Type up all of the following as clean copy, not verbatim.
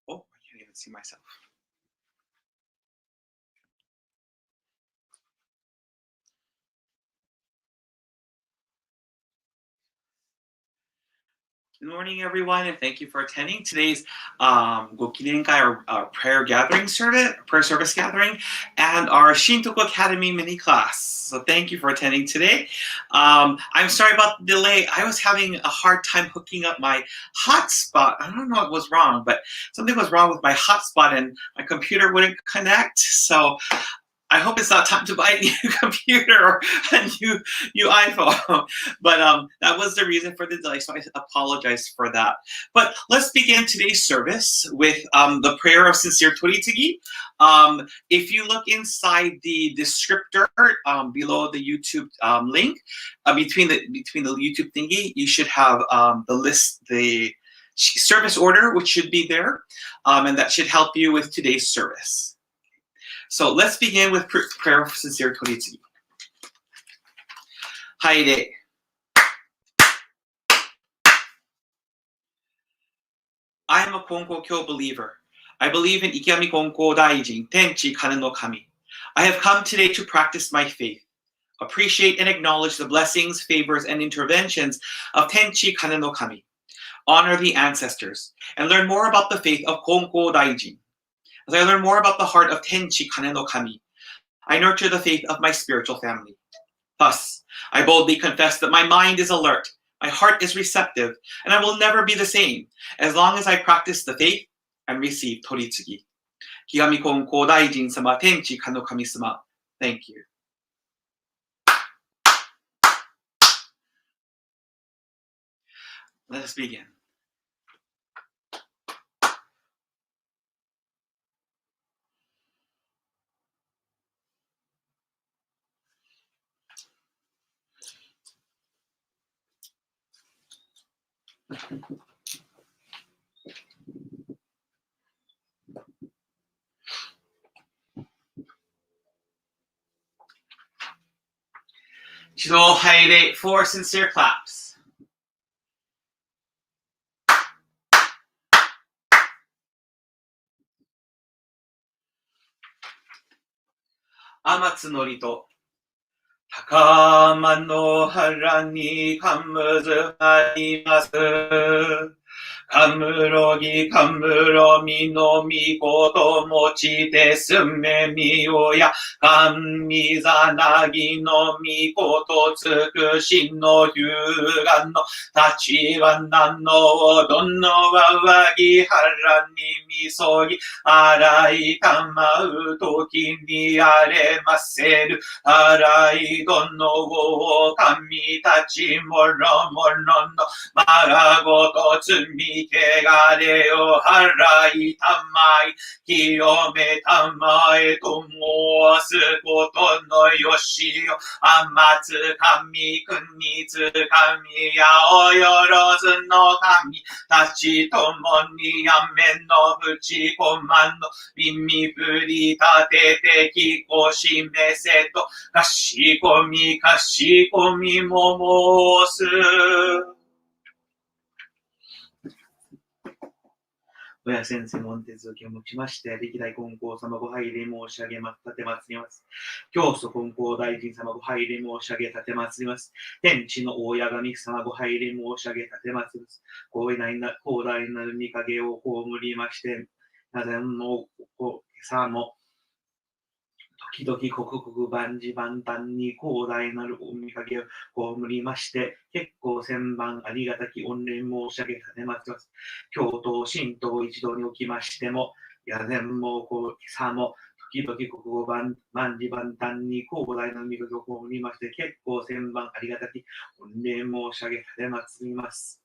Oh, I can't even see myself. Good morning, everyone, and thank you for attending today's ご祈念会 our prayer service gathering, and our Shintoku Academy mini class. So thank you for attending today. I'm sorry about the delay. I was having a hard time hooking up my hotspot. I don't know what was wrong, but something was wrong with my hotspot, and my computer wouldn't connect. So I hope it's not time to buy a new computer or a new iPhone. But that was the reason for the delay, so I apologize for that. But let's begin today's service with the prayer of sincere toritsugi. If you look inside the descriptor below the YouTube link, between the YouTube thingy, you should have the service order, which should be there, and that should help you with today's service. So let's begin with prayer of sincere toritsugi. Haire. I am a Konko Kyo believer. I believe in Ikiyami Konko Daijin, Tenchi Kane no Kami. I have come today to practice my faith, appreciate and acknowledge the blessings, favors, and interventions of Tenchi Kane no Kami, honor the ancestors, and learn more about the faith of Konko Daijin. As I learn more about the heart of Tenchi Kane no Kami, I nurture the faith of my spiritual family. Thus, I boldly confess that my mind is alert, my heart is receptive, and I will never be the same as long as I practice the faith and receive toritsugi. Kigami Konko Daijin sama Tenchi Kane no Kami sama. Thank you. Let us begin. Shido Haire, 4 sincere claps. Amatsu nori to takama no hara ni kamuzu arimasu. Kamurogi kamuromi no mikoto mochite sume miyo ya kamizanagi no mikoto tsukushin no hyugan no tachiwana no odon no wawagi hara ni misogi arai tamau toki ni aremaseru arai don no wo kami tachi moro moro no maragoto tsumi Kegare o harai tamai, kiyome tamai tomosu koto no yoshi o amatsu kami kunitsu kami yao yorozu no kami, tachi tomo ni amen no fuchi koman no mimi furi tatete kiko shimese to kashikomi momosu. 親先生の御手続きをもちまして、歴代金光様ご拝礼申し上げます。立てまつります。教祖金光大臣様ご拝礼申し上げ立てまつります。天地の大家神様ご拝礼申し上げ立てまつります。広大なる御影を葬りまして、なぜの今朝も時々刻々万事万端に広大なるお見かけを葬りまして、結構千万ありがたき御礼申し上げ立てまつります。教頭、神道一同におきましても、夜前も今朝も時々国語万事万端に広大なる見かけを葬りまして、結構千万ありがたき御礼申し上げ立てまつります。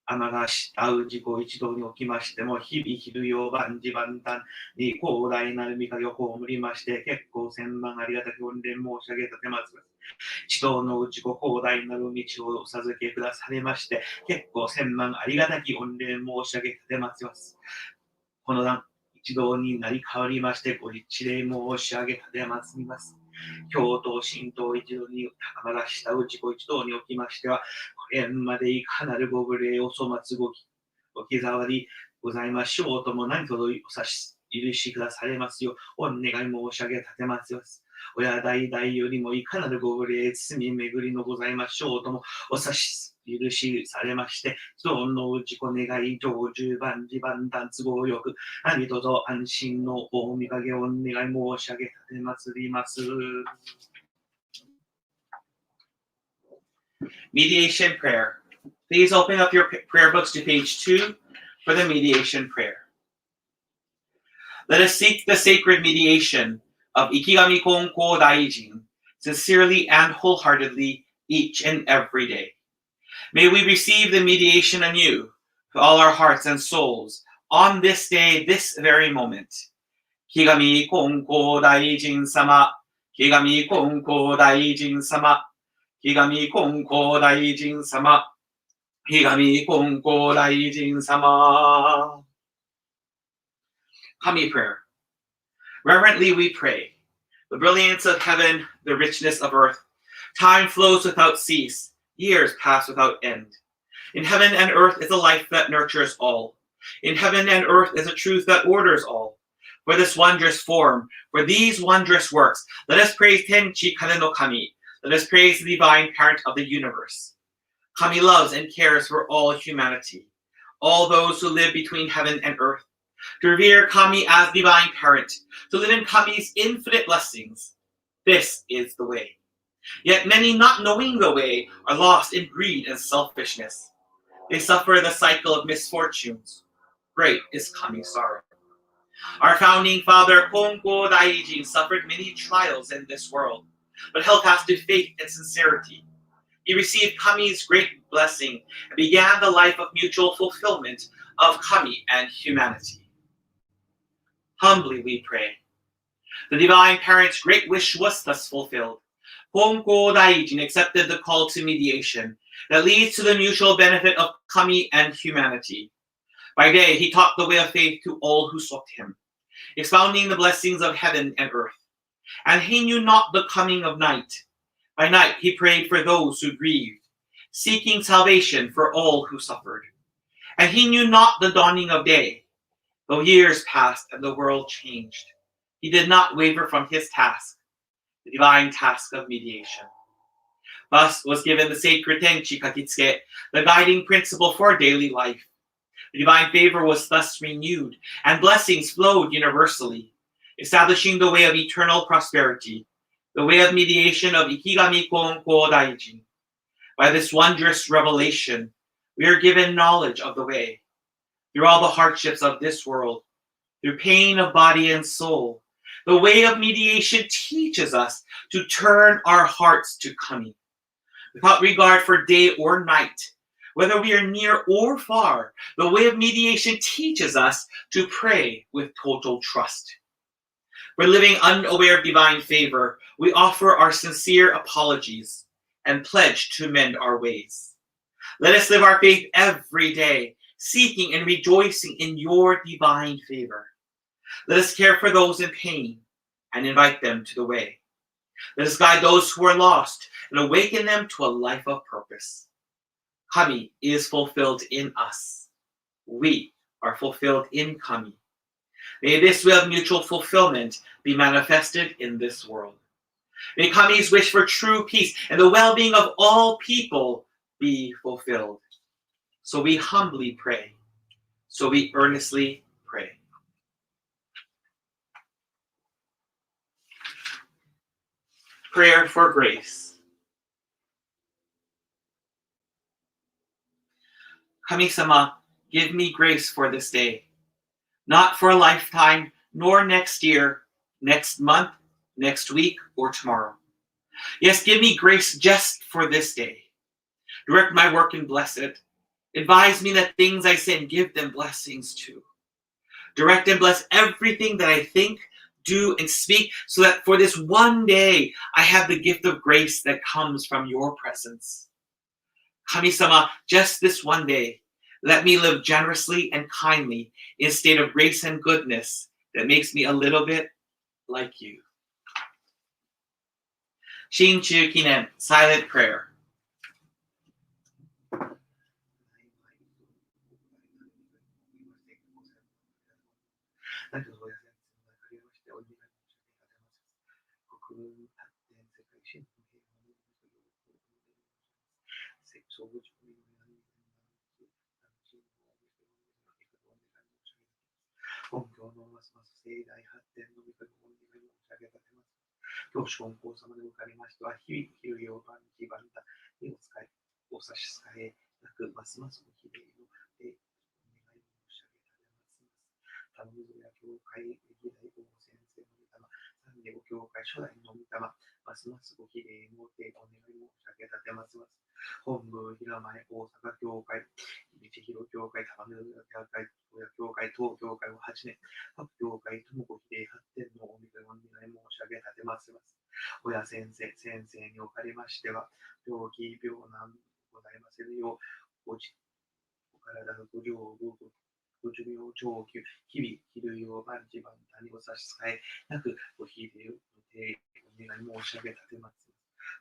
天が会う自己一同におきましても、日々昼夜万事万端に広大なる御影を葬りまして、結構千万ありがたき御礼申し上げ立てます。一同のうちご広大なる道をお授けくだされまして、結構千万ありがたき御礼申し上げ立てます。この段、一同になり変わりまして、ご一礼申し上げ立てますります。教頭、神道一同に高まらしたうちご一同におきましては、これまでいかなるご無礼お粗末ご気ざりございましょうとも何とぞお許しくだされますよう、お願い申し上げ立てますよ。親代々よりもいかなるご無礼罪巡りのございましょうともお許しされまして、どうのうちこ願い成就万事万端都合よく、何とぞ安心のお見かけをお願い申し上げ立てますります。Mediation prayer. Please open up your prayer books to page 2 for the mediation prayer. Let us seek the sacred mediation of Ikigami Konko Daijin sincerely and wholeheartedly each and every day. May we receive the mediation anew to all our hearts and souls on this day, this very moment. Ikigami Konko Daijin Sama, Ikigami Konko Daijin Sama, Ikigami Konko Daijin Sama, Ikigami Konko Daijin Sama. Kami prayer. Reverently we pray. The brilliance of heaven, the richness of earth. Time flows without cease. Years pass without end. In heaven and earth is a life that nurtures all. In heaven and earth is a truth that orders all. For this wondrous form, for these wondrous works, let us praise Tenchi Kane no Kami. Let us praise the divine parent of the universe. Kami loves and cares for all humanity, all those who live between heaven and earth. To revere Kami as divine parent, to live in Kami's infinite blessings. This is the way. Yet many, not knowing the way, are lost in greed and selfishness. They suffer the cycle of misfortunes. Great is Kami's sorrow. Our founding father, Konko Daijin, suffered many trials in this world, but held fast to faith and sincerity. He received Kami's great blessing and began the life of mutual fulfillment of Kami and humanity. Humbly we pray. The divine parent's great wish was thus fulfilled. Konko Daijin accepted the call to mediation that leads to the mutual benefit of Kami and humanity. By day, he taught the way of faith to all who sought him, expounding the blessings of heaven and earth. And he knew not the coming of night. By night, he prayed for those who grieved, seeking salvation for all who suffered. And he knew not the dawning of day. Though years passed and the world changed, he did not waver from his task, the divine task of mediation. Thus was given the sacred Tenchi Kakitsuke, the guiding principle for daily life. The divine favor was thus renewed, and blessings flowed universally, establishing the way of eternal prosperity, the way of mediation of Ikigami Konko Daijin. By this wondrous revelation, we are given knowledge of the way. Through all the hardships of this world, through pain of body and soul, the way of mediation teaches us to turn our hearts to Kami. Without regard for day or night, whether we are near or far, the way of mediation teaches us to pray with total trust. For living unaware of divine favor, we offer our sincere apologies and pledge to mend our ways. Let us live our faith every day, seeking and rejoicing in your divine favor. Let us care for those in pain and invite them to the way. Let us guide those who are lost and awaken them to a life of purpose. Kami is fulfilled in us. We are fulfilled in Kami. May this way of mutual fulfillment be manifested in this world. May Kami's wish for true peace and the well-being of all people be fulfilled. So we humbly pray. So we earnestly pray. Prayer for grace. Kami-sama, give me grace for this day, not for a lifetime, nor next year, next month, next week, or tomorrow. Yes, give me grace just for this day. Direct my work and bless it. Advise me that things I say and give them blessings too. Direct and bless everything that I think, do, and speak, so that for this one day, I have the gift of grace that comes from your presence. Kami-sama, just this one day, let me live generously and kindly in a state of grace and goodness that makes me a little bit like you. Shinchu Kinen, silent prayer. ディエゴ教会初代の御霊、ますますご比例のお願い申し上げ立てます。本部平前大阪教会、道広教会、玉野教会、親教会、当教会をはじめ、各教会ともご比例発展のお願い申し上げ立てます。親先生におかれましては、病気、病難ございませぬよう、お体のご療ご寿命長久、日々、昼夜万事万端にお差し支えなく、ご比例をお願い申し上げ立てます。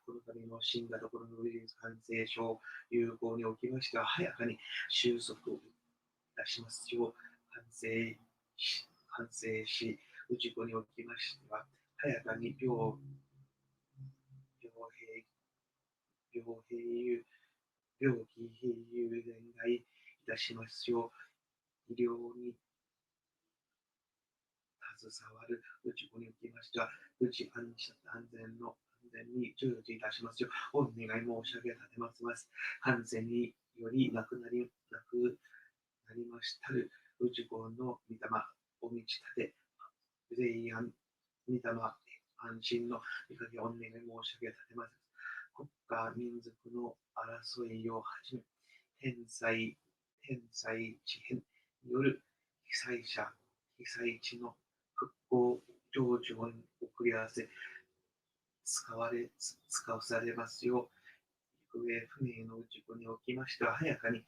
この度の新型コロナウイルス感染症流行におきましては、早かに収束をいたしますよう、反省し、うちこにおきましては、早かに病気併誘伝来いたしますよう、医療に携わるうちこにおきましては、うち安全に従事いたしますよう、お願い申し上げ立てます。感染により亡くなりましたるうちこの御霊、お道立て、霊安、御霊、安心の御かげお願い申し上げ立てます。国家民族の争いをはじめ、天災地変による被災地の復興成就を送り合わせ、使わされますよう、行方不明の事故におきましては、早かに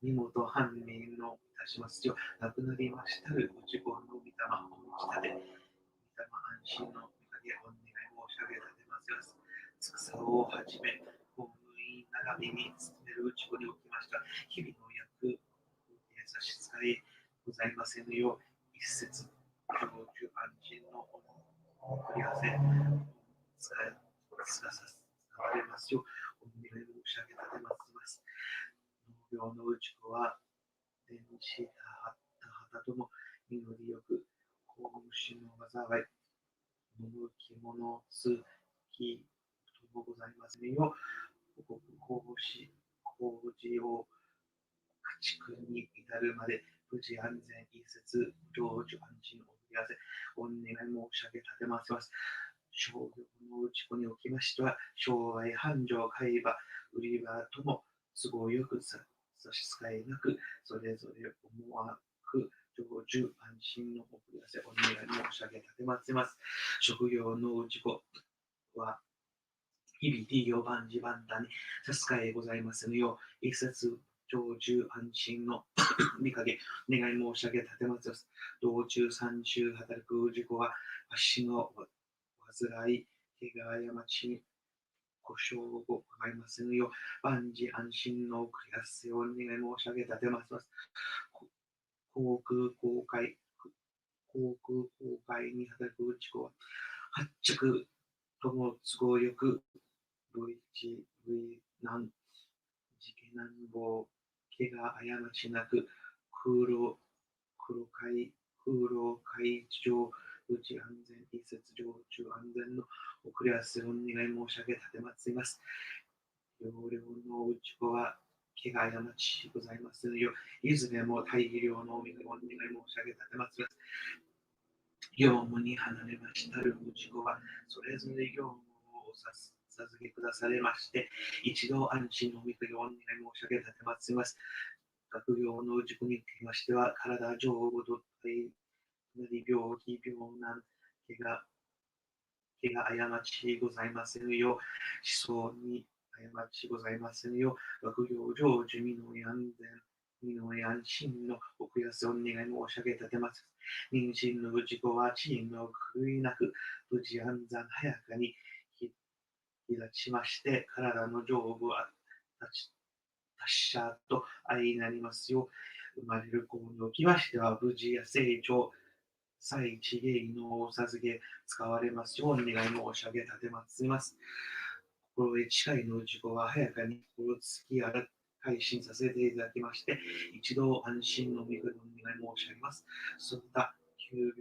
身元判明のいたしますよう、亡くなりましたる事故の御霊をお持ち立て、御霊安心の御かげお願い申し上げ立てます。つくさをはじめ、公務員並びに勤める事故におきましては、日々の役差し支えございませぬよう、一節、長寿安心の送り合わせ、使われますよう、お願い申し上げ立てます。農業のうちこは、天使たはたとも祈りよく、公務士の災い、むき物すきともございますよう、公事を家畜に至るまで、無事安全一節、成就安心を送り合わせ、お願い申し上げ立てます。商業のうちこにおきましては、商売繁盛買い場、売り場とも都合よく差し支えなく、それぞれ思わく成就安心の送り合わせ、お願い申し上げ立てます。職業のうちこは、日々、利用万事万端に差し支えございますのよう、一節成就安心の御かげ、願い申し上げ立てます。道中三週働く事故は、足の患い、怪我過ちに故障をございますのよう、万事安心の送り合わせをお願い申し上げ立てます。航空公開に働く事故は、発着とも都合よく、V 難、事件難暴、怪我過ちなく、空路海上、無事安全、一節上中安全の送り合わせをお願い申し上げ立てます。容量のうちこは、怪我過ちございますよ。いずれも大量のお願い申し上げ立てます。業務に離れましたるうちこは、それぞれ業務を授けくだされまして、一度安心のお願い申し上げ立てます。学業のうちこにつきましては、体上ごとなり病気、病難、怪我過ちございませぬよう、思想に過ちございませぬよう、学業成就、身の安心のお悔やせをお願い申し上げ立てます。妊娠のうち子は地位の狂いなく、無事安産早かに日立ちまして、体の上部は達者と相なりますよう、生まれる子におきましては、無事や成長、祭地芸能を授け使われますようお願い申し上げ立てます。心得近いのうち子は早かに心つき配信させていただきまして、一度安心の御事をお願い申し上げます。その他、急病、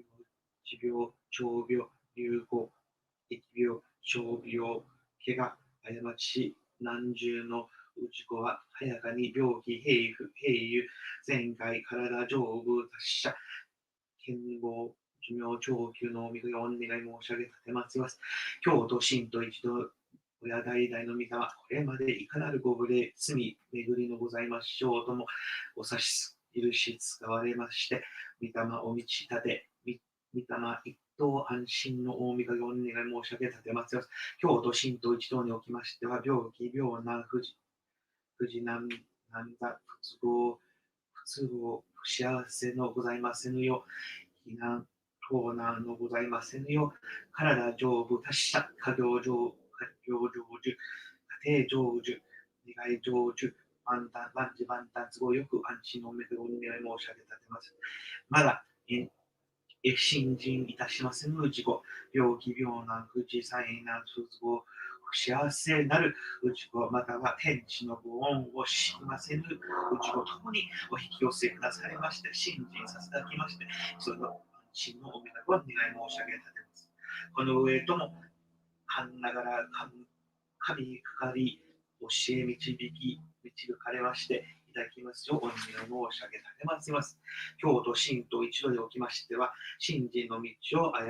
持病、長病、流行、疫病、傷病、怪我、過ち、難重のうち子は早かに病気、併誘、前回、体上部、達者、健康、寿命、長久のお御がお願い申し上げ立てます。今日と神と一度、親代々の御霊、これまでいかなるご無礼、罪、巡りのございましょうとも、お差し許し使われまして、御霊を満ち立て、御霊一等安心の大御がお願い申し上げ立てますよ。今日と神と一同におきましては、病気、病難、不治難、難座、不都合、不幸せのございませぬよう、避難、盗難のございませぬよう、体丈夫、達者、家業成就、家庭成就、願い成就、万事万端、都合よく安心のおめでとうに願い申し上げ立てます。まだ、信心いたしませぬ事故、病気、病難、不治、災難、不都合、不幸せなるうちご、または天地のご恩を知りませぬうちごともにお引き寄せくだされまして、信心させていただきまして、その安心のおめでとうを願い申し上げ立てます。この上とも、神ながら神かかり、教え導かれまして、いただきますようお願い申し上げ立てます。今日と神と一度でおきましては、信心の道を過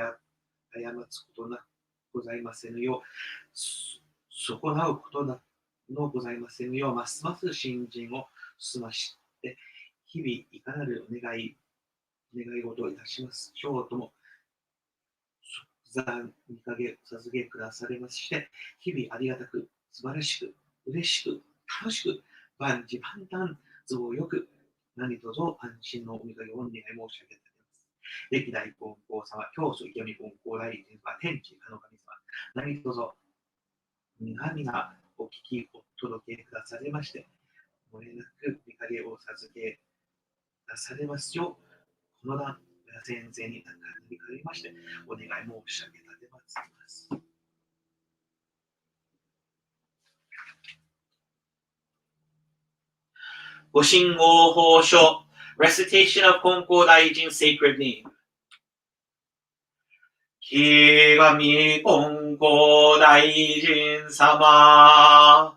つことなくございませぬよう、損なうことのございませぬよう、ますます信心を進まして、日々いかなる願い事をいたしますしょうとも、即座にかげ授けくだされまして、日々ありがたく、素晴らしく、嬉しく、楽しく、万事万端、都合よく、何卒安心のお御神をお願い申し上げています。歴代金光様、教祖清見金光大臣は天地かの神様、何卒皆お聞きお届けくだされまして、漏れなく御影を授けくだされますよう、この段、先生に何かありまして、お願い申し上げ立てます。ご神号法書 Recitation of 金光大臣 Sacred Name ひがみ金光大臣様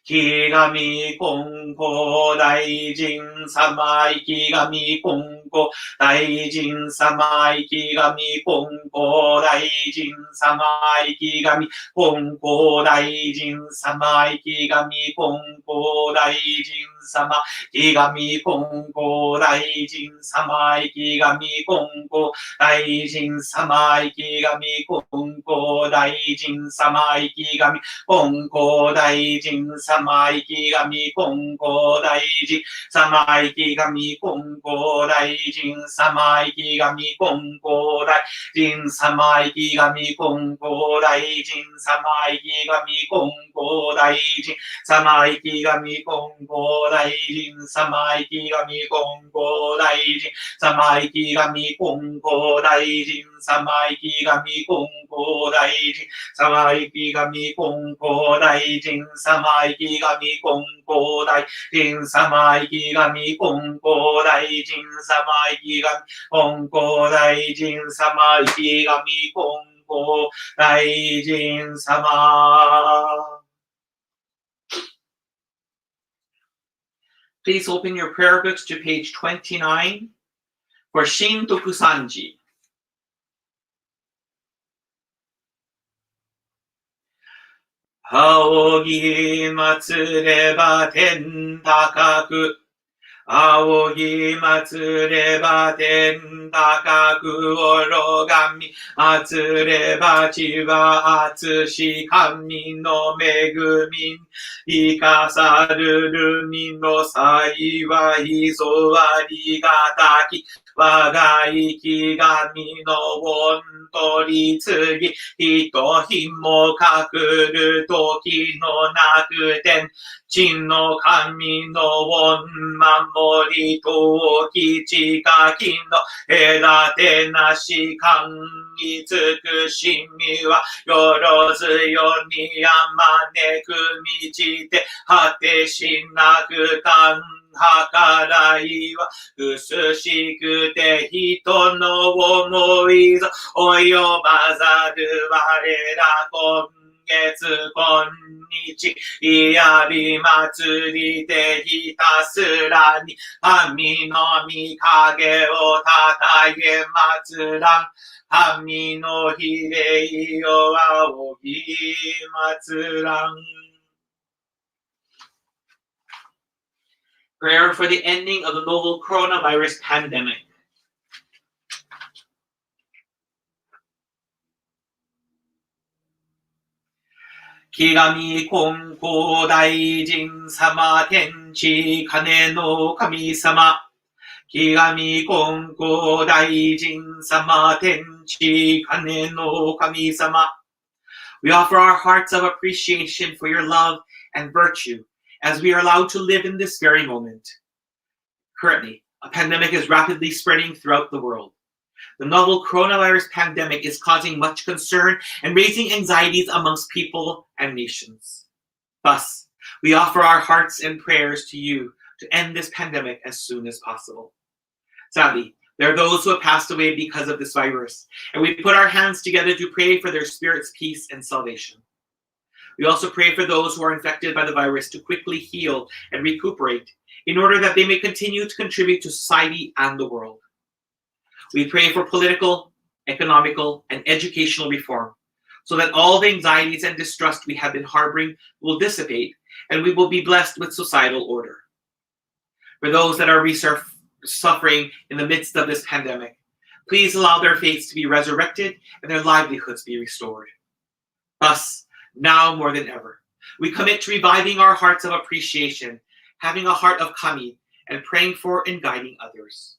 ひがみ金光大臣様ひがみ金光大臣様ひがみ金光大臣様ひがみ金光大臣様ひがみ金光大臣様ひがみ金光大臣様ひがみ金光大臣様ひがみ金光大臣様ひがみ金光大臣様息神金光大臣様息神金光大臣様息神金光大臣様息神金光大臣様息神金光大臣様息神金光大臣様息神金光大臣様息神金光大臣様息神金光大臣様息神金光大臣様息神金光大臣様息神金光大臣様息神金光大臣様息神金光大臣様 Please open your prayer books to page 29 for Shintoku Sanji. 仰ぎ祭れば天高く仰ぎ祭れば天高く拝み祭れば地は厚し神の恵み生かさるるみの幸いぞありがたき我が生き神の恩取り次ぎひとひもかくる時のなくて真の神の恩守りときちかきの隔てなし神に尽くしみはよろずよにあまねく道で果てしなく感計らいは薄しくて人の思いぞ及ばざる我ら今月今日、いやび祭りでひたすらに神の御影をたたえ祭らん。神の比例を仰ぎ祭らん。Prayer for the ending of the novel coronavirus pandemic. 木神金光大臣様天地金の神様。木神金光大臣様天地金の神様。We offer our hearts of appreciation for your love and virtue as we are allowed to live in this very moment. Currently, a pandemic is rapidly spreading throughout the world. The novel coronavirus pandemic is causing much concern and raising anxieties amongst people and nations. Thus, we offer our hearts and prayers to you to end this pandemic as soon as possible. Sadly, there are those who have passed away because of this virus, and we put our hands together to pray for their spirit's peace and salvation. We also pray for those who are infected by the virus to quickly heal and recuperate in order that they may continue to contribute to society and the world. We pray for political, economical, and educational reform so that all the anxieties and distrust we have been harboring will dissipate and we will be blessed with societal order. For those that are suffering in the midst of this pandemic, please allow their faiths to be resurrected and their livelihoods be restored. Thus, now more than ever, we commit to reviving our hearts of appreciation, having a heart of kami, and praying for and guiding others.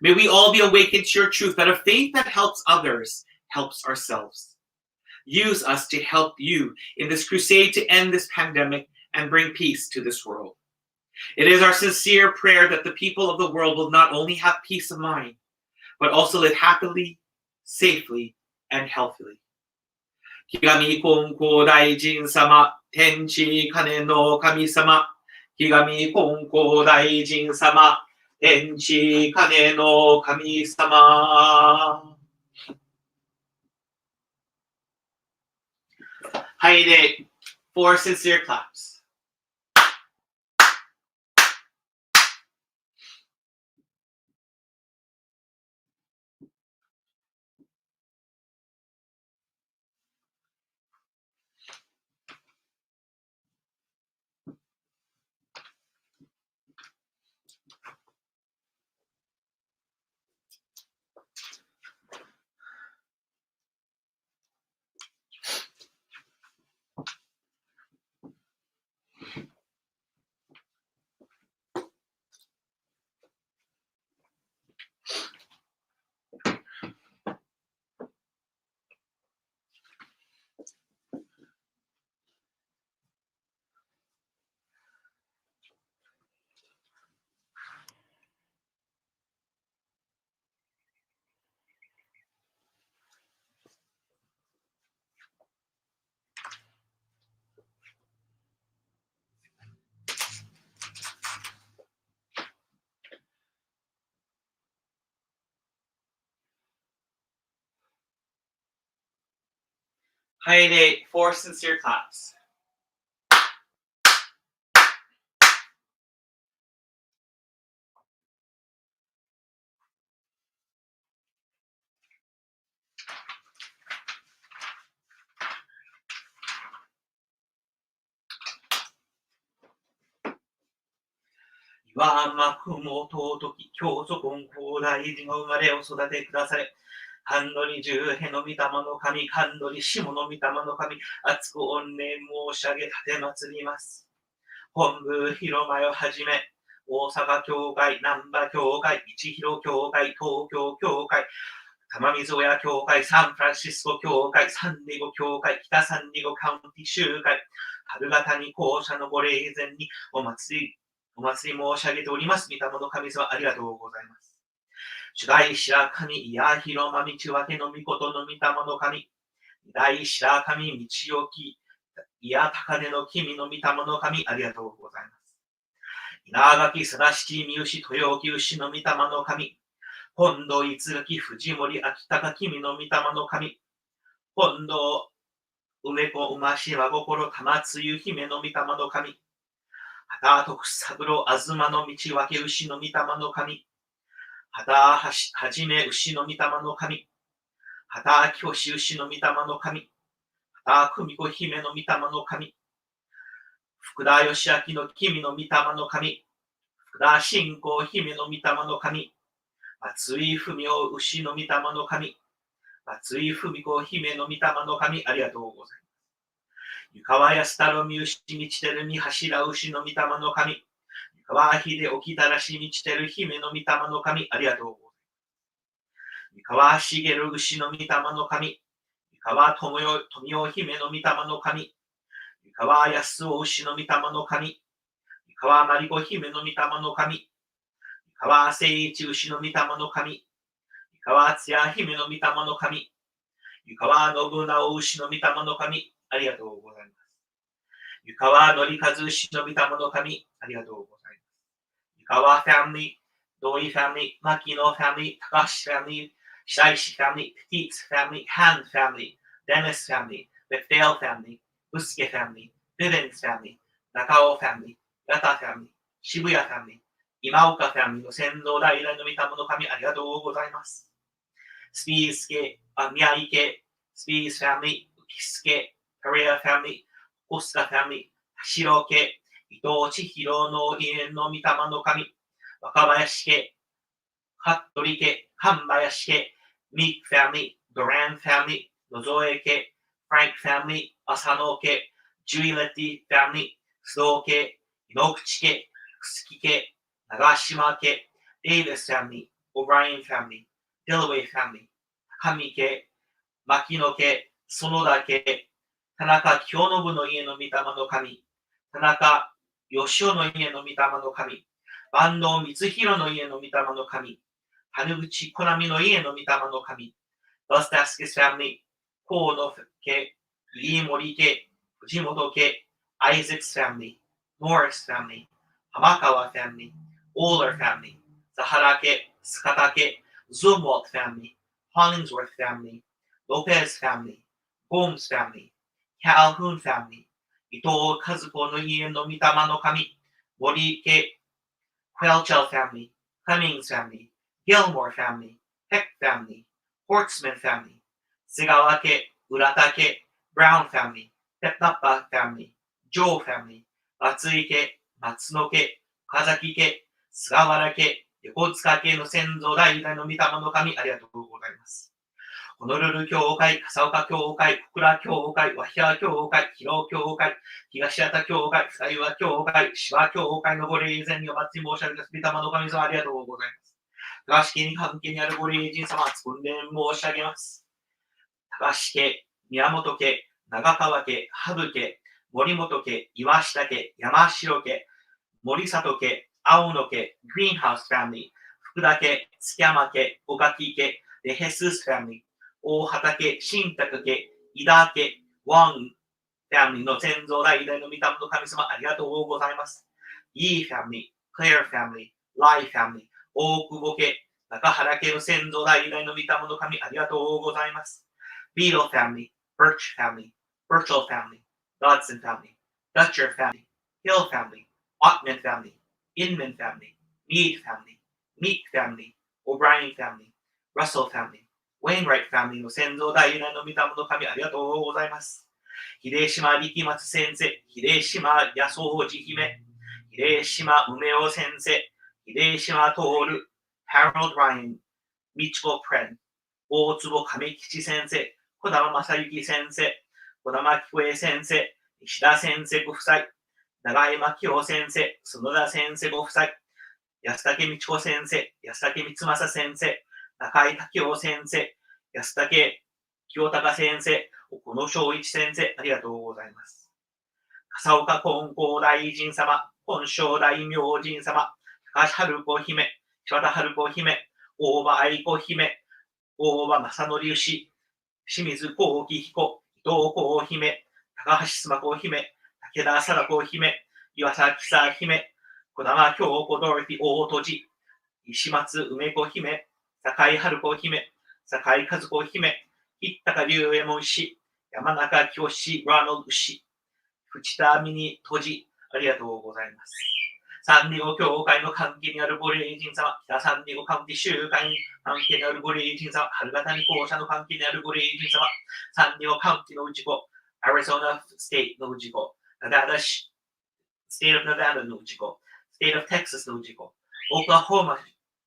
May we all be awakened to your truth that a faith that helps others helps ourselves. Use us to help you in this crusade to end this pandemic and bring peace to this world. It is our sincere prayer that the people of the world will not only have peace of mind, but also live happily, safely, and healthily. 木神金光大臣様、天地金の神様、木神金光大臣様、天地金の神様。はいで、four sincere claps. Hi day, four sincere claps.岩間雲尊き教祖金光大臣が生まれを育てくだされ。神取十平の御霊の神、神取下の御霊の神、厚く御礼申し上げ、立て祭ります。本部広間をはじめ、大阪教会、難波教会、市広教会、東京教会、玉水親教会、サンフランシスコ教会、サンディゴ教会、北サンディゴカウンティ集会、春型に校舎のご霊前にお祭り申し上げております。御霊の神様、ありがとうございます。主大白神、いや広間道分けの御事の御霊の神、大白神、道置き、いや高根の君の御霊の神、ありがとうございます。稲垣すらしき三牛、豊木牛の御霊の神、本土、いつるき、藤森、秋高君の御霊の神、本土、梅子馬島心玉つゆ姫の御霊の神。はた徳三郎東の道分け牛の御霊の神。はたはじめ牛の御霊の神。はたきほし牛の御霊の神。はた久美子姫の御霊の神。福田義明の君の御霊の神。福田信仰姫の御霊の神。松井文雄牛の御霊の神。松井文子姫の御霊の神。ありがとうございます。湯川安太郎三牛道照に柱牛の御霊の神。湯川秀沖たらし道照姫の御霊の神。ありがとうございます。湯川茂牛の御霊の神。湯川富代姫の御霊の神。湯川安尾牛の御霊の神。湯川まりこ姫の御霊の神。湯川誠一牛の御霊の神。湯川津屋姫の御霊の神。湯川信直牛の御霊の神。ありがとうございます。湯川のりかず牛の御霊の神。ありがとうございます。湯川ファミリー、土井ファミリー、牧野ファミリー、高橋ファミリー、白石ファミリー、ペティーツファミリー、ハンファミリー、デニスファミリー、ベフテールファミリー、ブスケファミリー、ビレンズファミリー、中尾ファミリー、ガタファミリー、渋谷ファミリー、今岡ファミリーの先祖代々の御霊の神。ありがとうございます。スピースケ、宮池、スピースファミリー、浮助、カレアファミリー、コスカファミリー、田代家、伊藤千尋の家の御霊の神、若林家、服部家、神林家、ミックファミリー、ドランファミリー、野添家、フランクファミリー、浅野家、ジュリレティファミリー、須藤家、井ノ口家、楠木家、長島家、デイビスファミリー、オブラインファミリー、デルウェイファミリー、高見家、牧野家、園田家、田中清信の家の御霊の神、田中義雄の家の御霊の神、万能光弘の家の御霊の神、谷口小波の家の御霊の神、ドスタスケスファミリー、河野家、飯森家、藤本家、アイゼックスファミリー、モーリスファミリー、浜川ファミリー、オーラーファミリー、ザハラ家、スカタ家、ズームウォットファミリー、ホリンズワーファミリー、ロペスファミリー、ゴームスファミリー、キャルフーンファミリー、伊藤和子の家の御霊の神、森家、クエルチェルファミリー、カミングスファミリー、ギルモアファミリー、ヘックファミリー、ホーツマンファミリー、瀬川家、浦田家、ブラウンファミリー、ペッタッパファミリー、ジョーファミリー、松井家、松野家、岡崎家、菅原家、横塚家の先祖代々の御霊の神、ありがとうございます。ホノルル教会、笠岡教会、小倉教会、和平教会、広尾教会、東畑教会、深岩教会、芝教会のご霊前にお祭り申し上げます。御霊の神様、ありがとうございます。高橋家に関係にあるご霊人様、訓練申し上げます。高橋家、宮本家、長川家、羽生家、森本家、岩下家、山城家、森里家、青野家、グリーンハウスファミリー、福田家、築山家、岡木家、デヘススファミリー、大畑家、新宅家、井田家、ワンファミリーの先祖代々の御霊の神様、ありがとうございます。イーファミリー、クレアファミリー、ライファミリー、大久保家、中原家の先祖代々の御霊の神、ありがとうございます。ビートルファミリー、バーチファミリー、バーチョルファミリー、ドッツンファミリー、ダッチャーファミリー、ヒルファミリー、オッメンファミリー、インメンファミリー、ミードファミリー、ミークファミリー、オブラインファミリー、ラッセルファミリー、ウェインライトファミリーの先祖代々の御霊の神、ありがとうございます。秀島力松先生、秀島安王子姫、秀島梅尾先生、秀島徹、ハロルド・ライン、みちこプレン、大坪亀吉先生、児玉正幸先生、児玉紀恵先生、石田先生ご夫妻、長山清先生、園田先生ご夫妻、安武美智子先生、安武光正先生、中井武夫先生、安武清隆先生、奥野正一先生、ありがとうございます。笠岡金光大臣様、本正大明神様、高橋春子姫、柴田春子姫、大場愛子姫、大場正則牛、清水幸喜彦、伊藤幸姫、高橋須磨子姫、武田貞子姫、岩崎久姫、児玉京子ドルフィ大戸寺、石松梅子姫、坂井春子姫、坂井和子姫、日高龍右衛門氏、山中清らの牛、藤田ミニとじ、ありがとうございます。サンディゴ教会の関係にあるご霊人様、北サンディゴカウンティ集会に関係にあるご霊人様、春型に校舎の関係にあるご霊人様、サンディゴカウンティのうちこ、アリゾナステイトのうちこ、ナダダ市、ステイトオブナダダのうちこ、ステイトオブテキサスのうちこ、オクラホーマ、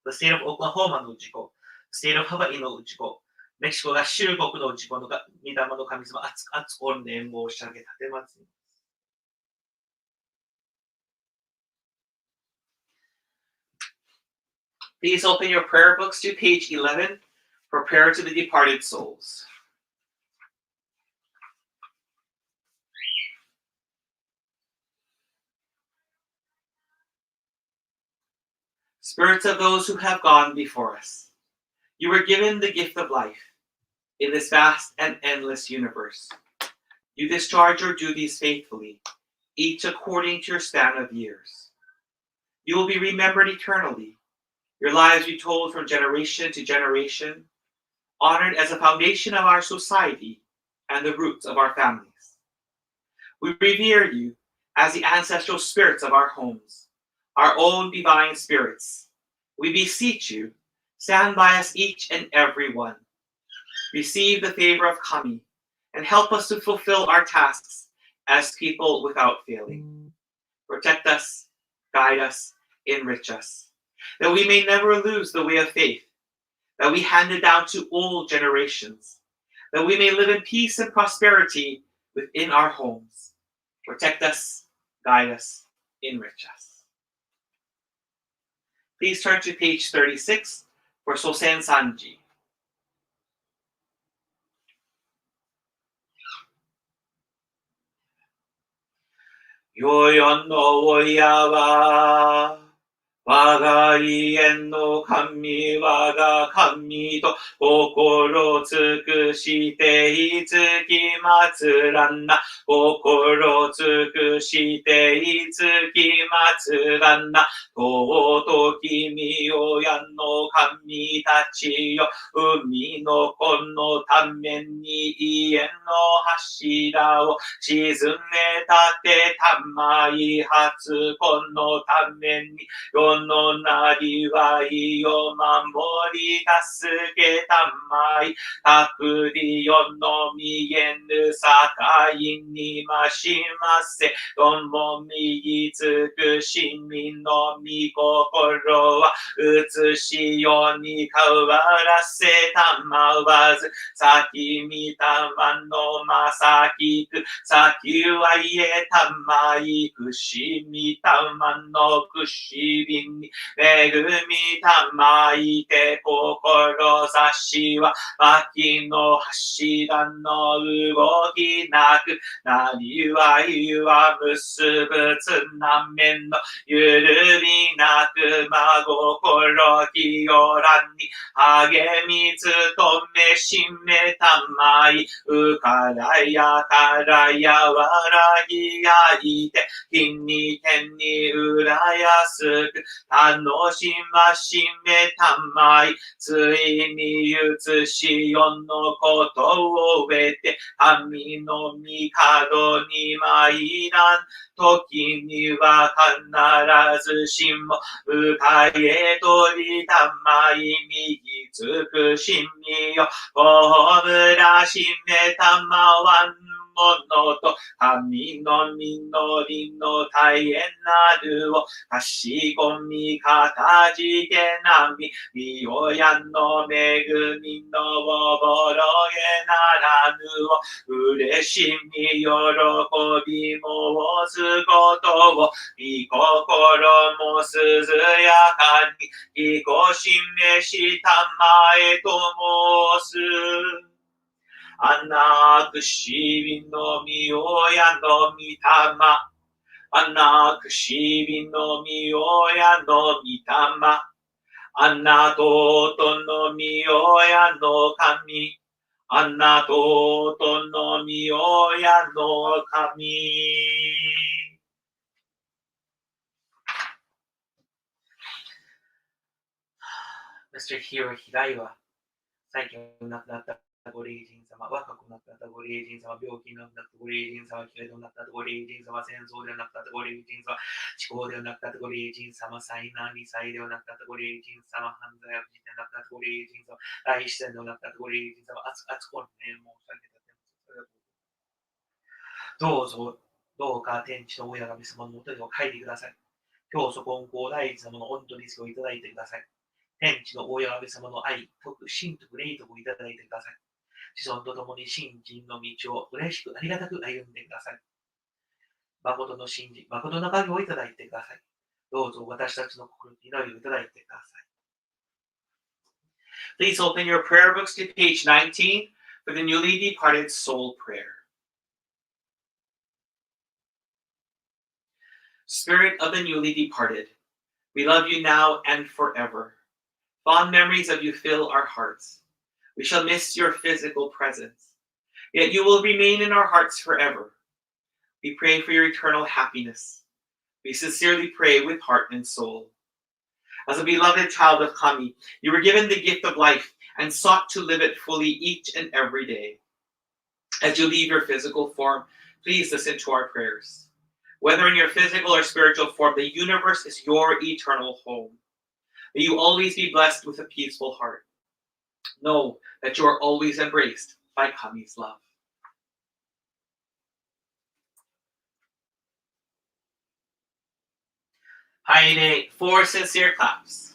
ステイトオブオクラホーマのうちこ、ステイトオブハワイのうちこ、メキシコが中国のうちこの御霊の神様、熱く御礼申し上げたてます。Please open your prayer books to page 11 for prayer to the departed souls. Spirits of those who have gone before us, you were given the gift of life in this vast and endless universe. You discharge your duties faithfully, each according to your span of years. You will be remembered eternally. Your lives retold from generation to generation, honored as a foundation of our society and the roots of our families. We revere you as the ancestral spirits of our homes, our own divine spirits. We beseech you, stand by us each and every one. Receive the favor of Kami and help us to fulfill our tasks as people without failing. Protect us, guide us, enrich us, that we may never lose the way of faith, that we hand it down to all generations, that we may live in peace and prosperity within our homes. Protect us, guide us, enrich us. Please turn to page 36 for Sosen Sanji. Yoyon no oya 我が家の神、我が神と心尽くしていつき祭らんな。心尽くしていつき祭らんな。尊き御親の神たちよ。海の子のために家の柱を沈め立てたまい初子のために世のなりわいを守り助けたまい。たくり世の見えぬ境にましませ。ども右尽くしみの御心は映しように変わらせたまわず。先見たまのまさきく。先は言えたまいくしみたまのくしびんに恵みたまいて志は薪の柱の動きなくなりわいは結ぶつなめのゆるみなく真心清らんに励みつとめしめたまい。うからやからやわらぎやいて金に天にうらやすく楽しましめたまい。ついに移し世のことを終えて神の御門に参らん時には必ずしも迎え取りたまい。右尽くしみよ葬らしめたまわんものと神の実りの大変なるをかしこみかたじけなみ御親の恵みのおぼろげならぬを嬉しみ喜び申すことを御心も涼やかにご示したまえと申す。アナクシビの御親の御霊。アナクシビの御親の御霊。アナトートの御親の神。アナトートの御親の神。Mr. Hiro Higaiwa、最近亡くなったご霊人様、若くなったご霊人様、病気になったご霊人様、気のなったご霊人様、戦争でなったご霊人様、思考でなったご霊人様、災難、理災でなったご霊人様、犯罪や不義でなったご霊人様、大自然でなったご霊人様、あつこの念申し上げたどうぞ、どうか天地の親神様のもとにお帰りください。教祖金光大寺様の御取り付けをいただいてください。天地の親神様の愛、神徳、霊徳をいただいてください。子孫とともに信心の道を嬉しくありがたく歩んでください。誠の信心、誠の鍵をいただいてください。どうぞ私たちの心に祈りをいただいてください。Please open your prayer books to page 19 for the newly departed soul prayer. Spirit of the newly departed, we love you now and forever. Fond memories of you fill our hearts. We shall miss your physical presence, yet you will remain in our hearts forever. We pray for your eternal happiness. We sincerely pray with heart and soul. As a beloved child of Kami, you were given the gift of life and sought to live it fully each and every day. As you leave your physical form, please listen to our prayers. Whether in your physical or spiritual form, the universe is your eternal home. May you always be blessed with a peaceful heart. Know that you are always embraced by Kami's love. Haide, 4 sincere claps.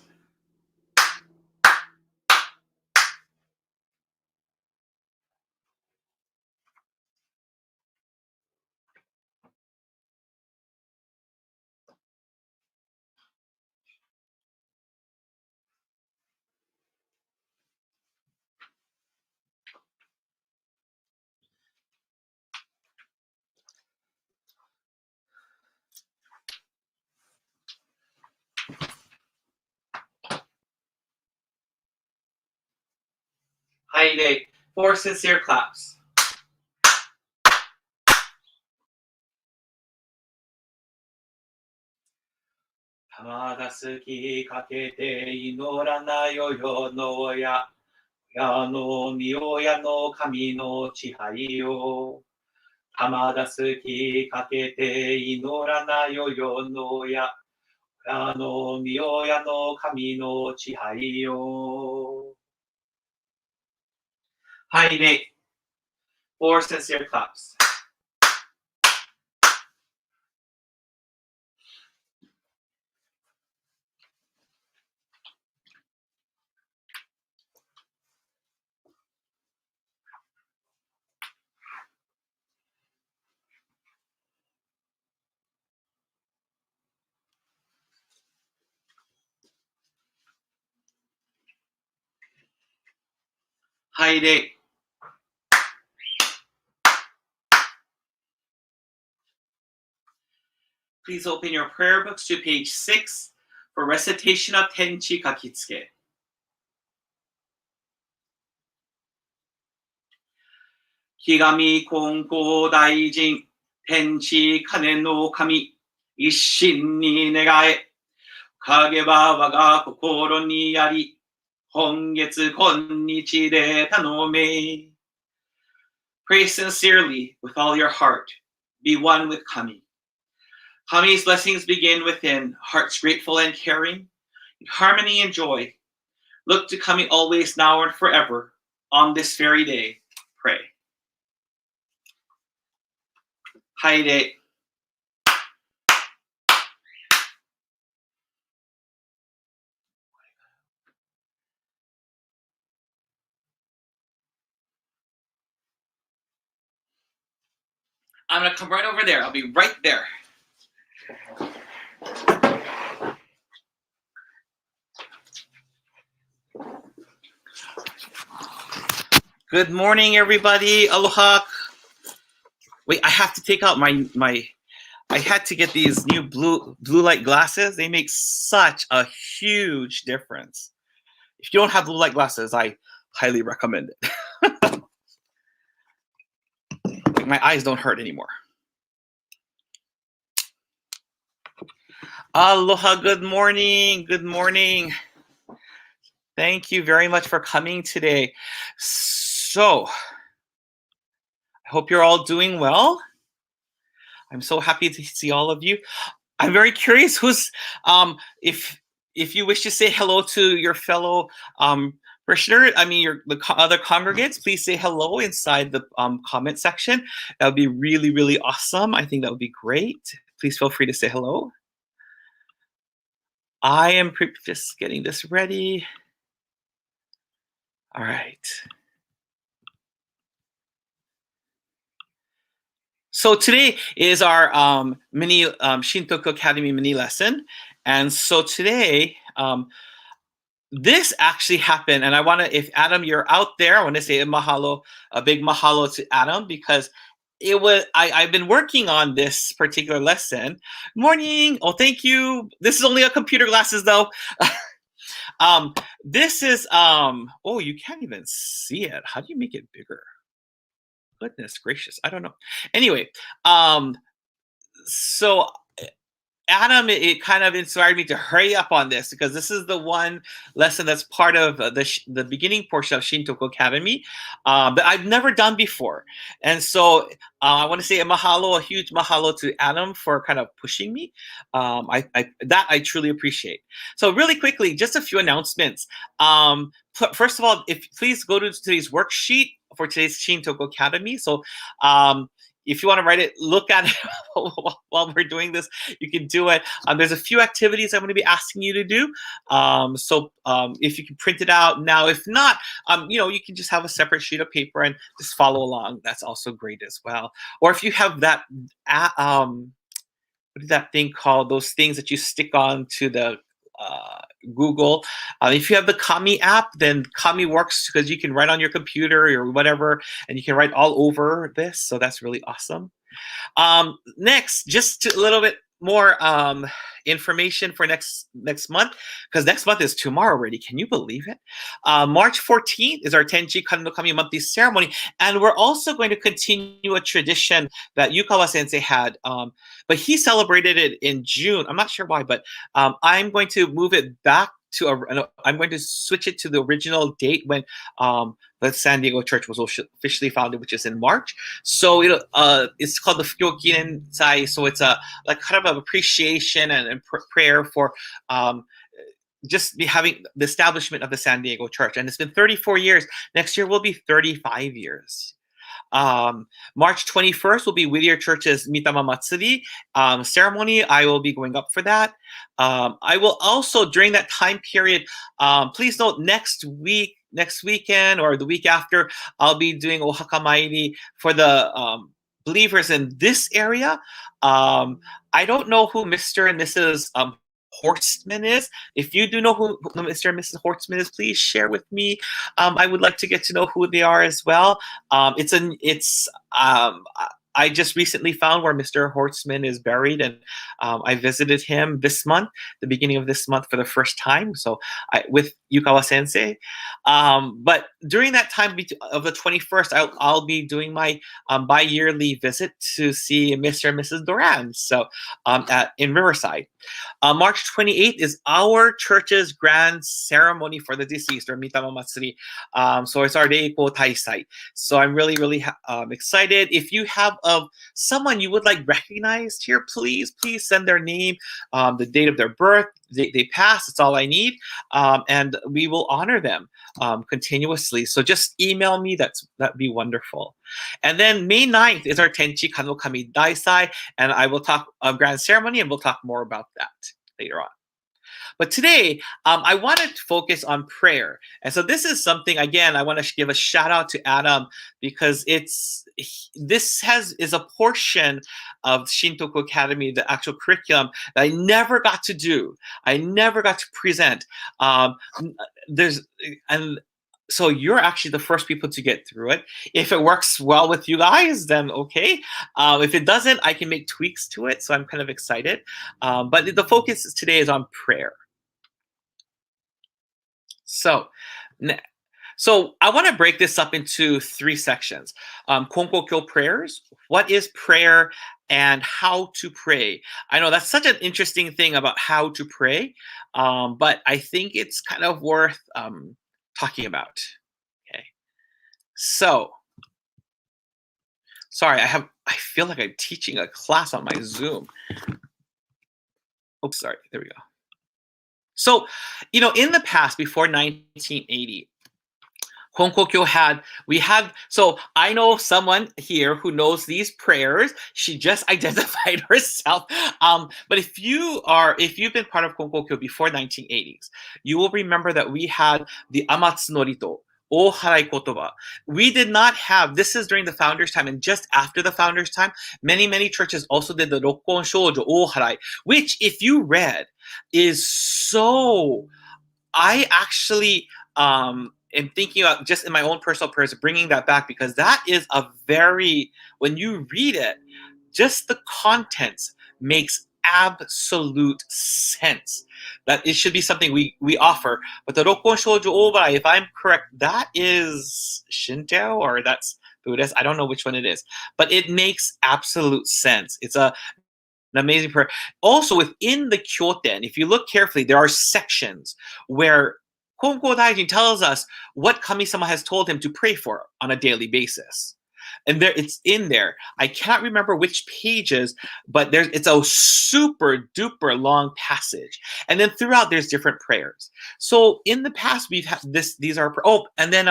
Haide, 4 sincere claps. Tamada suki kakete inora na yoyo no oya. Oya no miyoya no kami no chihai yo. Tamada suki kakete inora na yoyo no oya. Oya no miyoya no kami no chihai yo. Haide, 4 sincere claps. Haide. Please open your prayer books to page 6 for recitation of Tenchi Kakitsuke. Kigami Konko Daijin Tenchi Kane no Kami Isshin ni negae Kage wa waga kokoro ni yari Hongetsu konnichi de tanome. Pray sincerely with all your heart. Be one with Kami. Kami's blessings begin within, hearts grateful and caring, in harmony and joy. Look to Kami always, now and forever. On this very day, pray. Haide. I'm going to come right over there. I'll be right there. Good morning, everybody. Aloha. Wait, I have to take out my I had to get these new blue light glasses. They make such a huge difference. If you don't have blue light glasses, I highly recommend it. My eyes don't hurt anymore. Aloha, good morning. Good morning. Thank you very much for coming today. So, I hope you're all doing well. I'm so happy to see all of you. I'm very curious if you wish to say hello to your fellow parishioner, the other congregants, please say hello inside the comment section. That would be really, really awesome. I think that would be great. Please feel free to say hello. I am just getting this ready. All right. So today is our mini Shintoku Academy mini lesson. And so today, this actually happened. And I want to, if Adam, you're out there, I want to say a big mahalo to Adam, because I've been working on this particular lesson. Morning. Oh, thank you. This is only a computer glasses though. This is, oh, you can't even see it. How do you make it bigger? Goodness gracious, I don't know. Anyway, so Adam, it kind of inspired me to hurry up on this, because this is the one lesson that's part of the beginning portion of Shintoku Academy that I've never done before. And so I want to say a huge mahalo to Adam for kind of pushing me. I truly appreciate. So really quickly, just a few announcements. First of all, please go to today's worksheet for today's Shintoku Academy. So if you want to write it, look at it while we're doing this, you can do it. There's a few activities I'm going to be asking you to do. So if you can print it out now, if not, you can just have a separate sheet of paper and just follow along. That's also great as well. Or if you have that, what is that thing called? Those things that you stick on to the Google. If you have the Kami app, then Kami works because you can write on your computer or whatever, and you can write all over this. So that's really awesome. Next, just a little bit more information for next month, because next month is tomorrow already. Can you believe it? March 14th is our Tenchi Kane monthly ceremony, and we're also going to continue a tradition that Yukawa Sensei had, but he celebrated it in June. I'm not sure why, but I'm going to move it back to I'm going to switch it to the original date when the San Diego Church was officially founded, which is in March. So it's called the Gyokinen-sai. So it's like kind of an appreciation and prayer for just having the establishment of the San Diego Church. And it's been 34 years. Next year will be 35 years. March 21st will be Whittier Church's Mitama Matsuri ceremony. I will be going up for that. I will also, during that time period, please note next weekend or the week after, I'll be doing Ohaka Mairi for the believers in this area. I don't know who Mr. and Mrs. Horstman is. If you do know who Mr. and Mrs. Horstman is, please share with me. I would like to get to know who they are as well. I just recently found where Mr. Horstman is buried, and I visited him this month, the beginning of this month, for the first time. So with Yukawa Sensei. But during that time of the 21st, I'll be doing my bi-yearly visit to see Mr. and Mrs. Duran. So in Riverside. March 28th is our church's grand ceremony for the deceased, or Mitama Matsuri. So it's our Reiko Taisai. So I'm really, really excited. If you have someone you would like recognized here, please send their name, the date of their birth, they passed. That's all I need, and we will honor them continuously. So just email me. That'd be wonderful. And then May 9th is our Tenchi Kane Daisai, and I will talk grand ceremony, and we'll talk more about that later on. But today, I wanted to focus on prayer. And so this is something, again, I want to give a shout out to Adam, because this is a portion of Shintoku Academy, the actual curriculum, that I never got to do. I never got to present. So you're actually the first people to get through it. If it works well with you guys, then okay. If it doesn't, I can make tweaks to it. So I'm kind of excited. But the focus today is on prayer. So I want to break this up into 3 sections. Konkokyo prayers, what is prayer, and how to pray. I know that's such an interesting thing about how to pray, but I think it's kind of worth talking about. Okay. So, sorry, I feel like I'm teaching a class on my Zoom. Oh, sorry, there we go. So, in the past, before 1980, so I know someone here who knows these prayers. She just identified herself. But if you've been part of Konkokyo before 1980s, you will remember that we had the Amatsunorito, Oharai Kotoba. We did not have, this is during the founders' time, and just after the founders' time, many churches also did the Rokkon Shoujo Oharai, which, if you read, is so, I actually am thinking about, just in my own personal prayers, bringing that back, because that is a very, when you read it, just the contents makes absolute sense that it should be something we offer. But the Rokkon Shoujo Obarai, if I'm correct, that is Shinto or that's Buddhist. I don't know which one it is, but it makes absolute sense. It's an amazing prayer. Also, within the Kyoten, if you look carefully, there are sections where Konko Daijin tells us what Kami-sama has told him to pray for on a daily basis. And it's in there. I can't remember which pages, but it's a super duper long passage. And then throughout, there's different prayers. So in the past, we've had these are, and then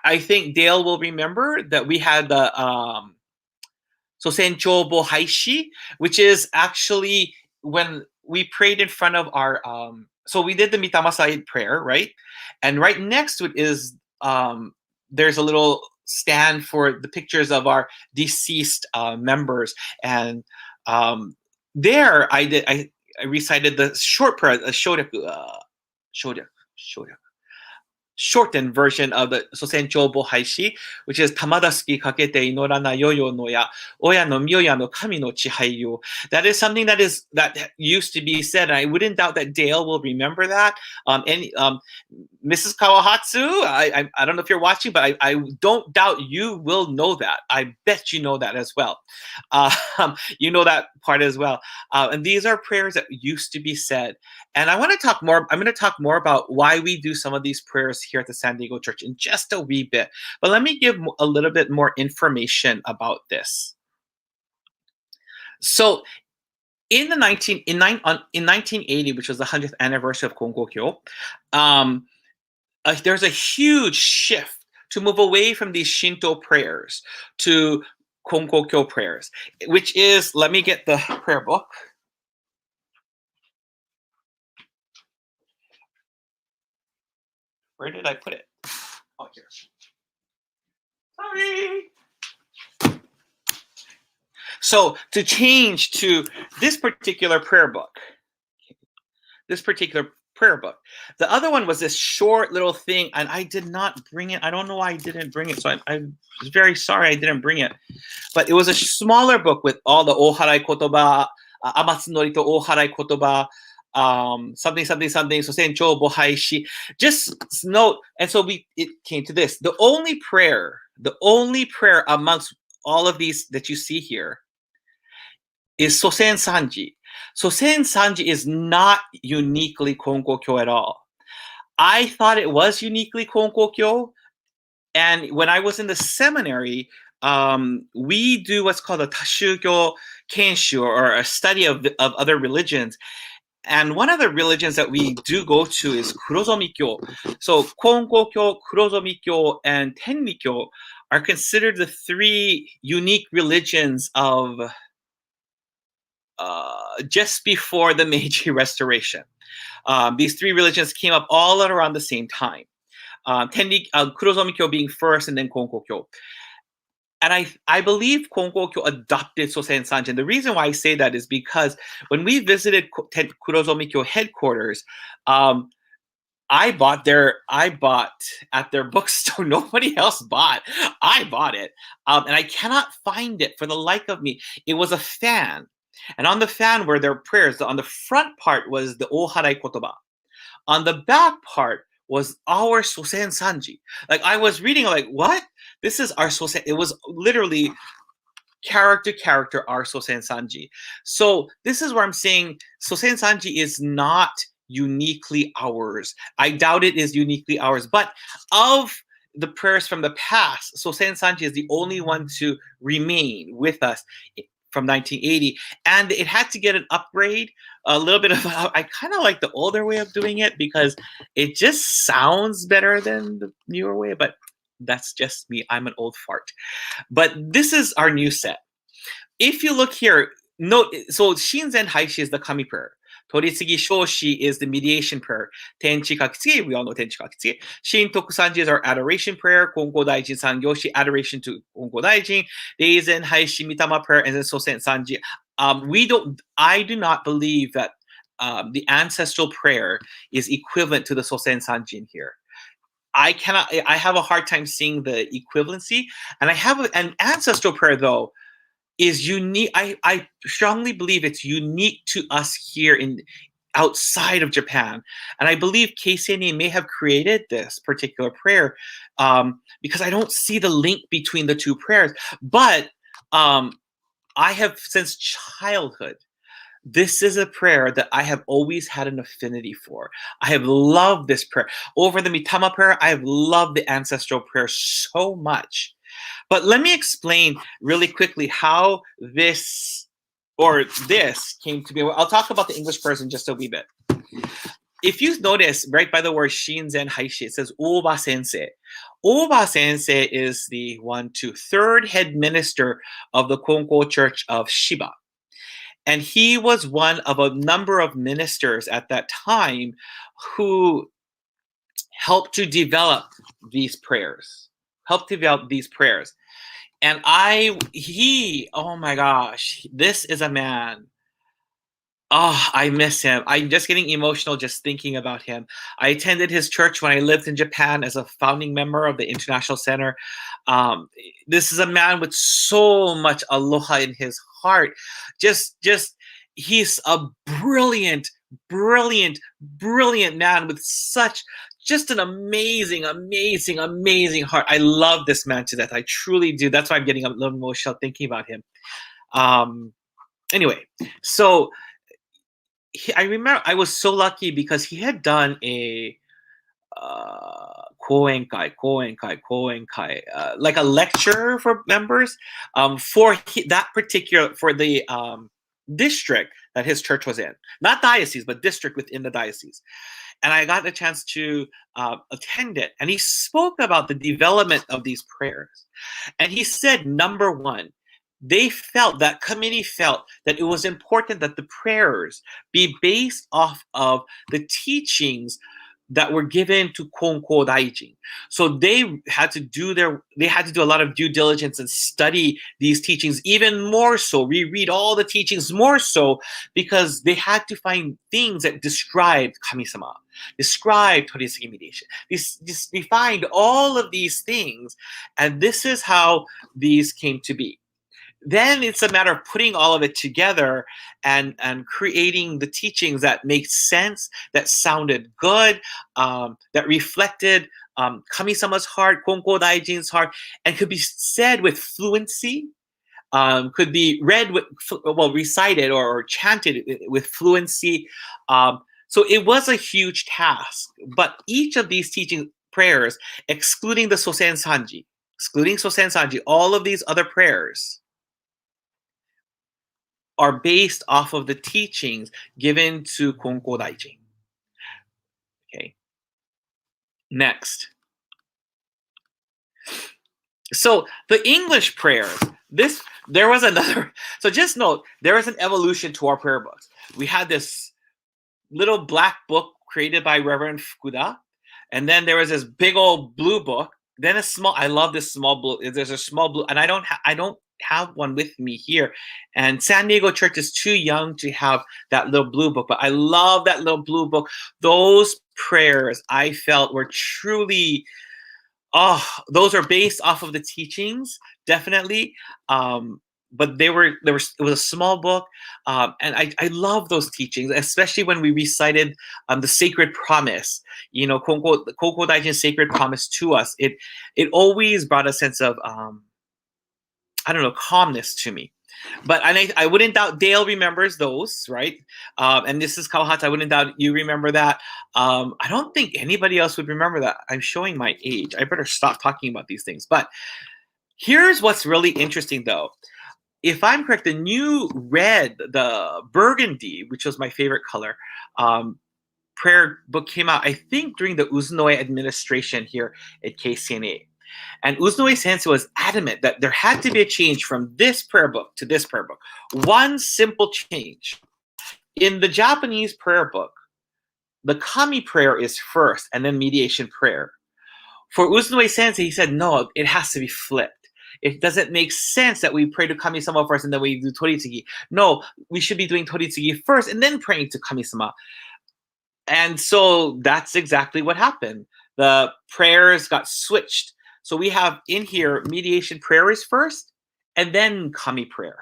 I think Dale will remember that we had the Sosencho Bohaishi, which is actually when we prayed in front of our, so we did the Mitamasai prayer, right? And right next to it is, there's a little stand for the pictures of our deceased members. And there I recited the short prayer, shortened version of the Sosencho Bohaishi, which is Tamadasuki kakete inorana yoyo no ya, oya no myoya no kami no chihaiyo. That is something that used to be said, and I wouldn't doubt that Dale will remember that. Mrs. Kawahatsu, I don't know if you're watching, but I don't doubt you will know that. I bet you know that as well. You know that part as well. And these are prayers that used to be said. And I want to talk more. I'm going to talk more about why we do some of these prayers here at the San Diego Church in just a wee bit. But let me give a little bit more information about this. So in 1980, which was the 100th anniversary of Konkokyo, there's a huge shift to move away from these Shinto prayers to Konkokyo prayers, which is, let me get the prayer book. Where did I put it? Oh, here. Sorry. So to change to this particular prayer book, the other one was this short little thing, and I did not bring it. I don't know why I didn't bring it, so I'm very sorry I didn't bring it. But it was a smaller book with all the Oharai Kotoba, Amatsunorito Oharai Kotoba, something, Sosencho Bohaishi. Just note, and so it came to this. The only prayer amongst all of these that you see here is Sosen Sanji. Sosen Sanji is not uniquely Konkokyo at all. I thought it was uniquely Konkokyo, and when I was in the seminary, we do what's called a Tashugyo Kenshu, or a study of other religions. And one of the religions that we do go to is Kurozomikyo. So Konkokyo, Kurozomikyo, and Tenrikyo are considered the three unique religions of just before the Meiji Restoration. These three religions came up all at around the same time. Kurozomikyo being first, and then Konkokyo. And I believe Konkokyo adopted Sosen Sanji. And the reason why I say that is because when we visited Kurozomikyo headquarters, I bought at their bookstore. Nobody else bought. I bought it. And I cannot find it for the life of me. It was a fan. And on the fan were their prayers. On the front part was the Oharai Kotoba. On the back part was our Sosen Sanji. Like, I was reading, like, what? This is our Sosen. It was literally character our Sosen Sanji. So this is where I'm saying Sosen Sanji is not uniquely ours. I doubt it is uniquely ours. But of the prayers from the past. Sosen Sanji is the only one to remain with us from 1980, and it had to get an upgrade. A little bit of, I kind of like the older way of doing it because it just sounds better than the newer way, but that's just me. I'm an old fart. But this is our new set. If you look here, note, so Shinzen Haishi is the Kami prayer. Toritsugi Shoshi is the mediation prayer. Tenchi Kakitsugi, we all know Tenchi Kakitsugi. Shintoku Sanji is our adoration prayer. Kongo Daijin Sangyoshi, adoration to Kongo Daijin. Reizen Haishi Mitama prayer, and then Sosen Sanji. I do not believe that the ancestral prayer is equivalent to the Sosen Sanji in here. I have a hard time seeing the equivalency. And I have an ancestral prayer, though, is unique. I strongly believe it's unique to us here outside of Japan. And I believe Keisei may have created this particular prayer because I don't see the link between the two prayers. But I have, since childhood, this is a prayer that I have always had an affinity for. I have loved this prayer. Over the Mitama prayer, I have loved the ancestral prayer so much. But let me explain really quickly how this came to be. I'll talk about the English prayers in just a wee bit. If you notice, right by the word Shinzen Haishi, it says Oba Sensei. Oba Sensei is the third head minister of the Konko Church of Shiba. And he was one of a number of ministers at that time who helped to develop these prayers. And oh my gosh, this is a man. Oh, I miss him. I'm just getting emotional just thinking about him. I attended his church when I lived in Japan as a founding member of the International Center. This is a man with so much aloha in his heart. He's a brilliant man with just an amazing heart. I love this man to death. I truly do. That's why I'm getting a little emotional thinking about him. Anyway, so I remember I was so lucky because he had done a koenkai, like a lecture for members for the district that his church was in. Not diocese, but district within the diocese. And I got a chance to attend it. And he spoke about the development of these prayers. And he said, number one, that committee felt that it was important that the prayers be based off of the teachings that were given to Konko Daijin. So they had to do a lot of due diligence and study these teachings even more so, reread all the teachings more so, because they had to find things that described Kami-sama, described Toritsugi mediation. We find all of these things, and this is how these came to be. Then it's a matter of putting all of it together and creating the teachings that make sense, that sounded good, that reflected Kami-sama's heart, Konko Daijin's heart, and could be said with fluency, could be recited or chanted with fluency. So it was a huge task. But each of these teaching prayers, excluding Sosen Sanji, all of these other prayers are based off of the teachings given to Konko Daijin. Okay. Next. So the English prayers, there was another. So just note, there is an evolution to our prayer books. We had this little black book created by Reverend Fukuda, and then there was this big old blue book. Then I love this small blue. There's a small blue, and I don't have one with me here, and San Diego Church is too young to have that little blue book, but I love that little blue book. Those prayers I felt were truly, those are based off of the teachings, definitely, but it was a small book, and I love those teachings, especially when we recited the sacred promise, Konko Daijin's sacred promise to us. It always brought a sense of I don't know, calmness to me. But I wouldn't doubt Dale remembers those, right? And this is Kawahata. I wouldn't doubt you remember that. I don't think anybody else would remember that. I'm showing my age. I better stop talking about these things. But here's what's really interesting, though. If I'm correct, the new red, the burgundy, which was my favorite color, prayer book came out, I think, during the Uzunoe administration here at KCNA. And Uzunoe Sensei was adamant that there had to be a change from this prayer book to this prayer book. One simple change. In the Japanese prayer book, the kami prayer is first and then mediation prayer. For Uzunoe Sensei, he said, no, it has to be flipped. It doesn't make sense that we pray to Kami-sama first and then we do Toritsugi. No, we should be doing Toritsugi first and then praying to Kami-sama. And so that's exactly what happened. The prayers got switched. So we have in here, mediation prayer is first, and then kami prayer.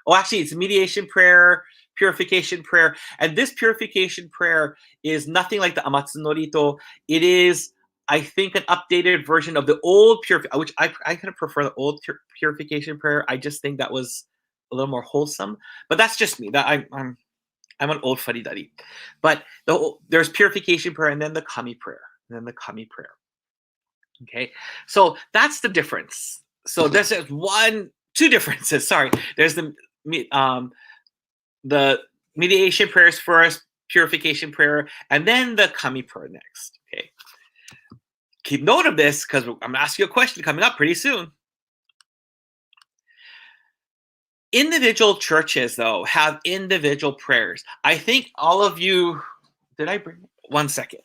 Oh, actually, it's mediation prayer, purification prayer. And this purification prayer is nothing like the Amatsu Norito. It is, I think, an updated version of the old purification, which I kind of prefer the old purification prayer. I just think that was a little more wholesome. But that's just me. That I'm an old fuddy-duddy. But there's purification prayer and then the kami prayer. And then the kami prayer. Okay, so that's the difference. So there's two differences. Sorry, there's the mediation prayers first, purification prayer, and then the kami prayer next. Okay, keep note of this because I'm gonna ask you a question coming up pretty soon. Individual churches, though, have individual prayers. I think all of you. Did I bring 1 second?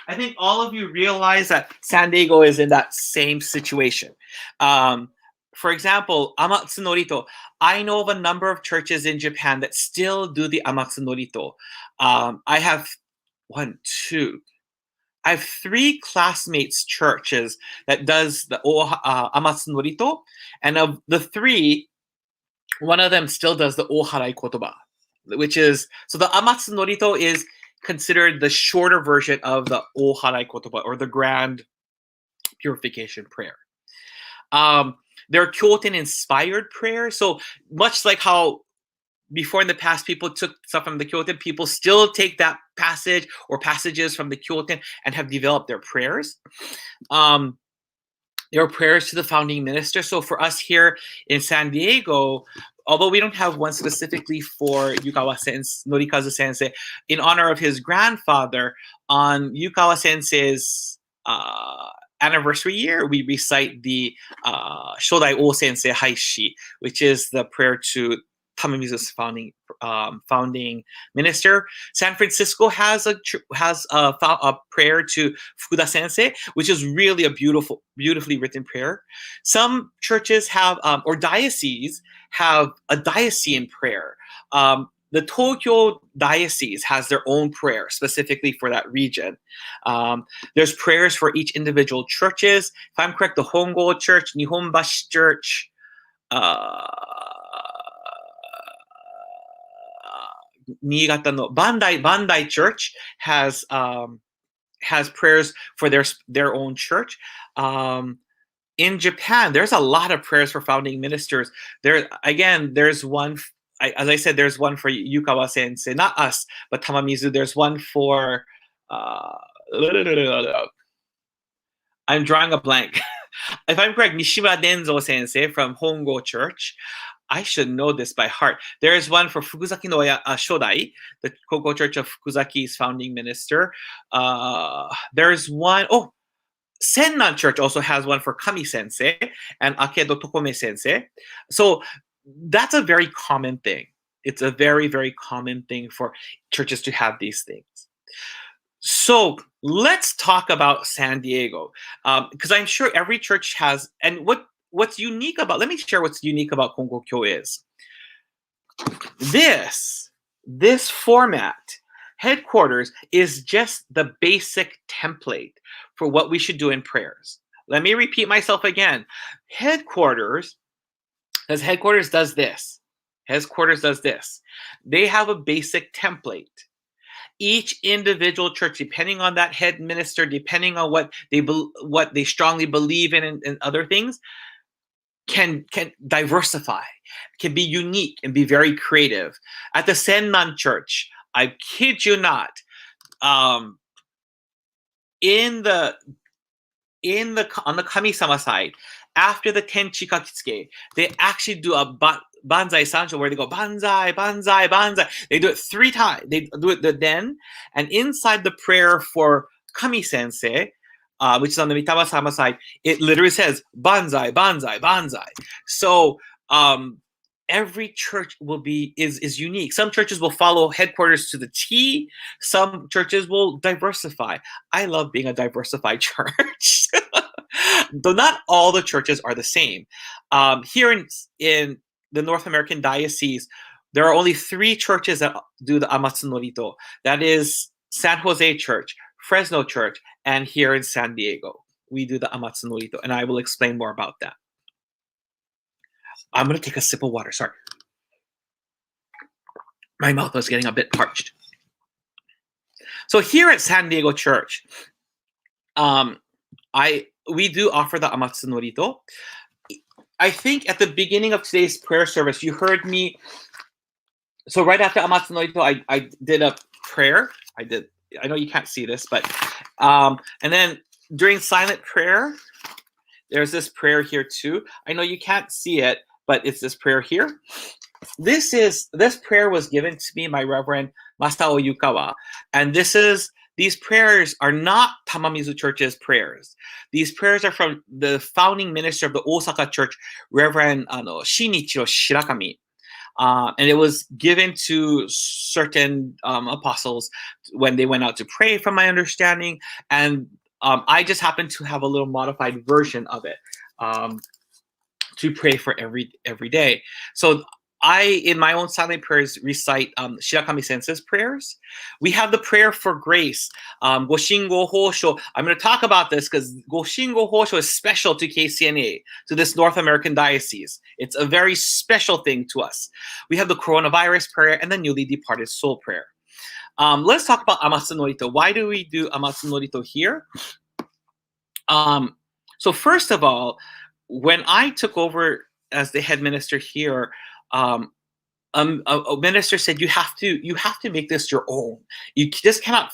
I think all of you realize that San Diego is in that same situation. For example, Amatsu Norito. I know of a number of churches in Japan that still do the Amatsu Norito. I have I have 3 classmates' churches that does the Amatsu Norito. And of the 3, one of them still does the Oharai Kotoba, which is, so the Amatsu Norito is considered the shorter version of the Oharai Kotoba, or the grand purification prayer. There are Kyoten-inspired prayers. So much like how before in the past people took stuff from the Kyoten, people still take that passage or passages from the Kyoten and have developed their prayers. There are prayers to the founding minister. So for us here in San Diego, although we don't have one specifically for Yukawa Sensei, Norikazu Sensei, in honor of his grandfather, on Yukawa Sensei's anniversary year, we recite the Shodai O Sensei Haishi, which is the prayer to Tamamizu's founding minister. San Francisco has a prayer to Fukuda Sensei, which is really a beautifully written prayer. Some churches have, or dioceses have a diocesan prayer. The Tokyo Diocese has their own prayer specifically for that region. There's prayers for each individual churches. If I'm correct, the Hongo Church, Nihonbashi Church, Niigata no Bandai Church has prayers for their own church. In Japan, there's a lot of prayers for founding ministers. There's one. As I said, there's one for Yukawa Sensei, not us, but Tamamizu. There's one for. I'm drawing a blank. If I'm correct, Nishimura Denzo Sensei from Hongo Church. I should know this by heart. There is one for Fukuzaki no Shodai, the Koko Church of Fukuzaki's founding minister. There's one, Sennan Church also has one for Kami Sensei and Akedo Tokome Sensei. So that's a very common thing. It's a very, very common thing for churches to have these things. So let's talk about San Diego, because I'm sure every church has, and what's unique about, let me share what's unique about Konkokyo is. This format, headquarters, is just the basic template for what we should do in prayers. Let me repeat myself again. Headquarters does this. Headquarters does this. They have a basic template. each individual church, depending on that head minister, depending on what they strongly believe in and other things, can diversify, can be unique and be very creative. At the Senman Church, I kid you not, on the Kami-sama side, after the Tenchi Kane, they actually do a Banzai Sancho where they go Banzai, Banzai, Banzai. They do it 3 times. They do it then, and inside the prayer for Kami Sensei, which is on the Mitama-sama side, it literally says Banzai, Banzai, Banzai. So every church is unique. Some churches will follow headquarters to the T. Some churches will diversify. I love being a diversified church. Though not all the churches are the same. Here in the North American Diocese, there are only 3 churches that do the Amatsunorito. That is San Jose Church, Fresno Church, and here in San Diego. We do the Amatsunorito, and I will explain more about that. I'm going to take a sip of water. Sorry. My mouth was getting a bit parched. So here at San Diego Church, we do offer the Amatsunorito. I think at the beginning of today's prayer service, you heard me. So right after Amatsunorito, I did a prayer. I know you can't see this, but and then during silent prayer, there's this prayer here too. I know you can't see it, but it's this prayer here. This prayer was given to me by Reverend Masao Yukawa, and these prayers are not Tamamizu Church's prayers. These prayers are from the founding minister of the Osaka Church, Reverend Shinichiro Shirakami. And it was given to certain apostles when they went out to pray, from my understanding. And I just happened to have a little modified version of it to pray for every day. So I, in my own silent prayers, recite Shirakami Sensei's prayers. We have the prayer for grace, Goshingo Hosho. I'm going to talk about this because Goshingo Hosho is special to KCNA, to this North American diocese. It's a very special thing to us. We have the coronavirus prayer and the newly departed soul prayer. Let's talk about Amatsunorito. Why do we do Amatsunorito here? So first of all, when I took over as the head minister here, a minister said, you have to make this your own. You just cannot,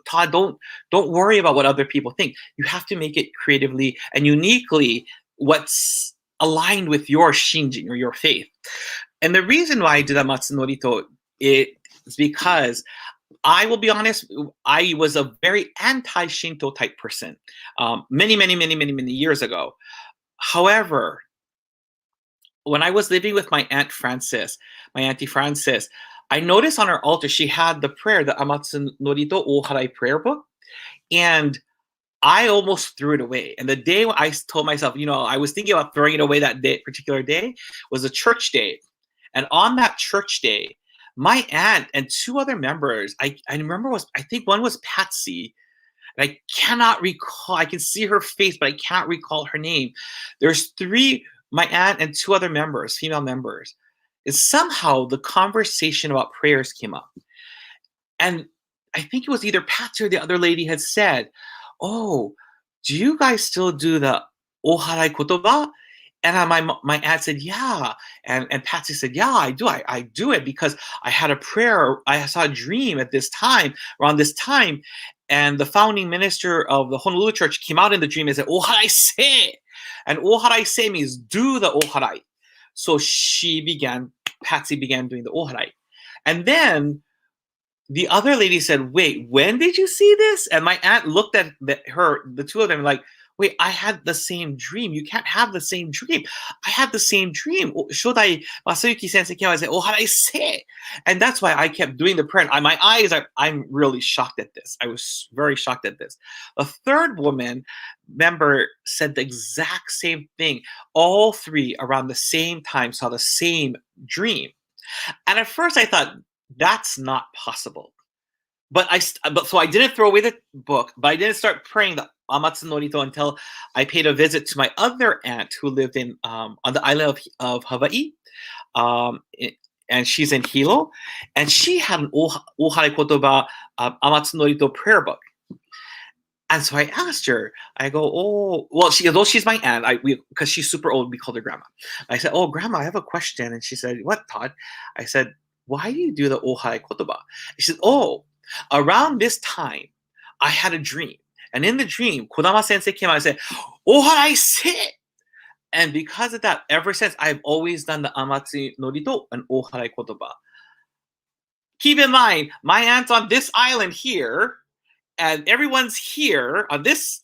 Todd, don't worry about what other people think. You have to make it creatively and uniquely what's aligned with your shinjin or your faith. And the reason why I did Amatsunorito is because I will be honest, I was a very anti-Shinto type person many years ago. However, when I was living with my Auntie Frances, I noticed on her altar, she had the prayer, the Amatsunorito Oharai prayer book, and I almost threw it away. And the day I told myself, I was thinking about throwing it away that particular day was a church day. And on that church day, my aunt and 2 other members, I remember I think one was Patsy, and I cannot recall, I can see her face, but I can't recall her name. There's 3, my aunt and 2 other members, female members, is somehow the conversation about prayers came up. And I think it was either Patsy or the other lady had said, oh, do you guys still do the Oharai Kotoba? And my aunt said, yeah. And Patsy said, yeah, I do. I do it because I had a prayer. I saw a dream at this time, around this time. And the founding minister of the Honolulu church came out in the dream and said, Oharai se. And Oharai se means do the Oharai. So Patsy began doing the Oharai. And then the other lady said, wait, when did you see this? And my aunt looked at the 2 of them like, wait, I had the same dream. You can't have the same dream. I had the same dream. Shodai Masayuki Sensei came out and said, Oharai se. And that's why I kept doing the prayer. And my eyes, I'm really shocked at this. I was very shocked at this. A 3rd woman member said the exact same thing. All 3 around the same time saw the same dream. And at first I thought, that's not possible. So I didn't throw away the book, but I didn't start praying the Amatsunorito until I paid a visit to my other aunt who lived on the island of Hawaii, and she's in Hilo, and she had an Ohare Kotoba Amatsu Norito prayer book. And so I asked her, I go, oh, well, although she's my aunt, because she's super old, we called her grandma. I said, oh, grandma, I have a question. And she said, what, Todd? I said, why do you do the Ohare Kotoba? She said, oh, around this time, I had a dream. And in the dream, Kodama Sensei came out and said, Ohare sit. And because of that, ever since, I've always done the Amatsu Norito and Ohare Kotoba. Keep in mind, my aunt's on this island here, and everyone's here on this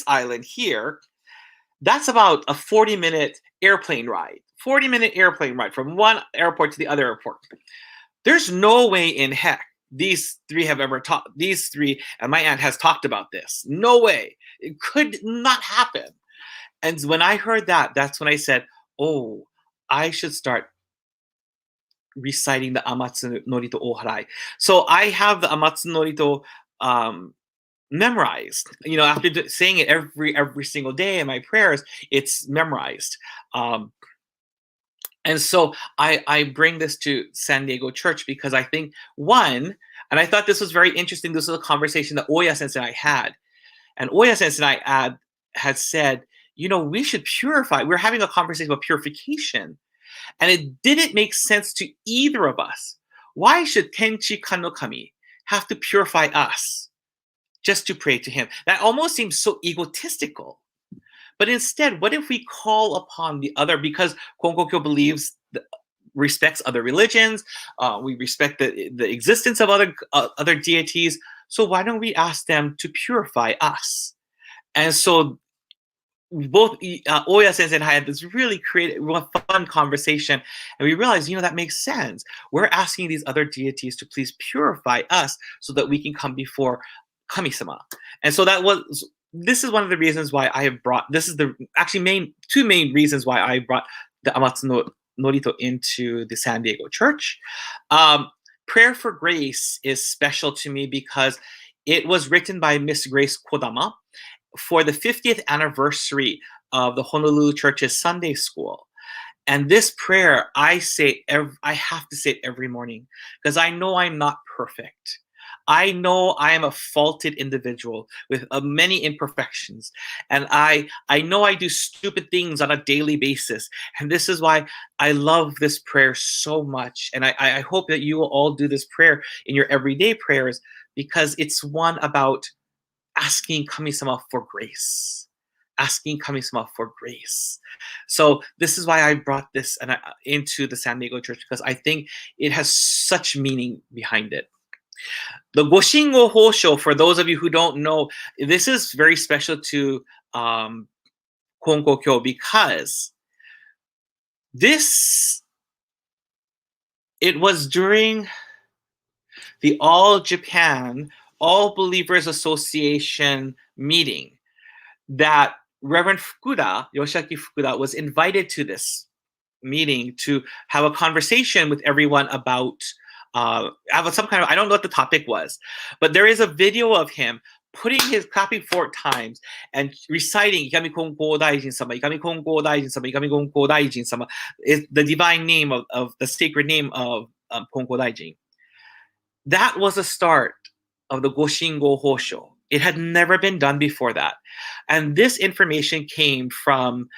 island here. That's about a 40-minute airplane ride. 40-minute airplane ride from one airport to the other airport. There's no way in heck these three and my aunt has talked about this. No way. It could not happen. And when I heard that, that's when I said, oh, I should start reciting the Amatsu Norito Oharai. So I have the Amatsu Norito memorized. You know, after saying it every single day in my prayers, it's memorized. And so I bring this to San Diego Church because I think, one, and I thought this was very interesting, this was a conversation that Oya Sensei and I had. And Oya Sensei and I had said, you know, we should purify. We're having a conversation about purification. And it didn't make sense to either of us. Why should Tenchi Kane have to purify us just to pray to him? That almost seems so egotistical. But instead, what if we call upon the other? Because Konkokyo believes, respects other religions. We respect the existence of other deities. So why don't we ask them to purify us? And so both Oya Sensei and I had this really fun conversation, and we realized, you know, that makes sense. We're asking these other deities to please purify us so that we can come before Kami-sama. And so this is one of the reasons why I have brought, this is the two main reasons why I brought the Amatsu Norito into the San Diego Church. Prayer for Grace is special to me because it was written by Miss Grace Kodama for the 50th anniversary of the Honolulu Church's Sunday School. And this prayer, I have to say it every morning because I know I'm not perfect. I know I am a faulted individual with many imperfections. And I know I do stupid things on a daily basis. And this is why I love this prayer so much. And I hope that you will all do this prayer in your everyday prayers because it's one about asking Kami-sama for grace. Asking Kami-sama for grace. So this is why I brought this into the San Diego Church because I think it has such meaning behind it. The Goshingo Hosho, for those of you who don't know, this is very special to Konkokyo because it was during the All Japan All Believers Association meeting that Reverend Yoshiaki Fukuda, was invited to this meeting to have a conversation with everyone about have some kind of, I don't know what the topic was, but there is a video of him clapping 4 times and reciting Ikami Konko Daijin Sama, Ikami Konko Daijin Sama, Ikami Konko Daijin Sama, is the divine name of the sacred name of Konko Daijin. That was the start of the Goshingo Hosho. It had never been done before that. And this information came from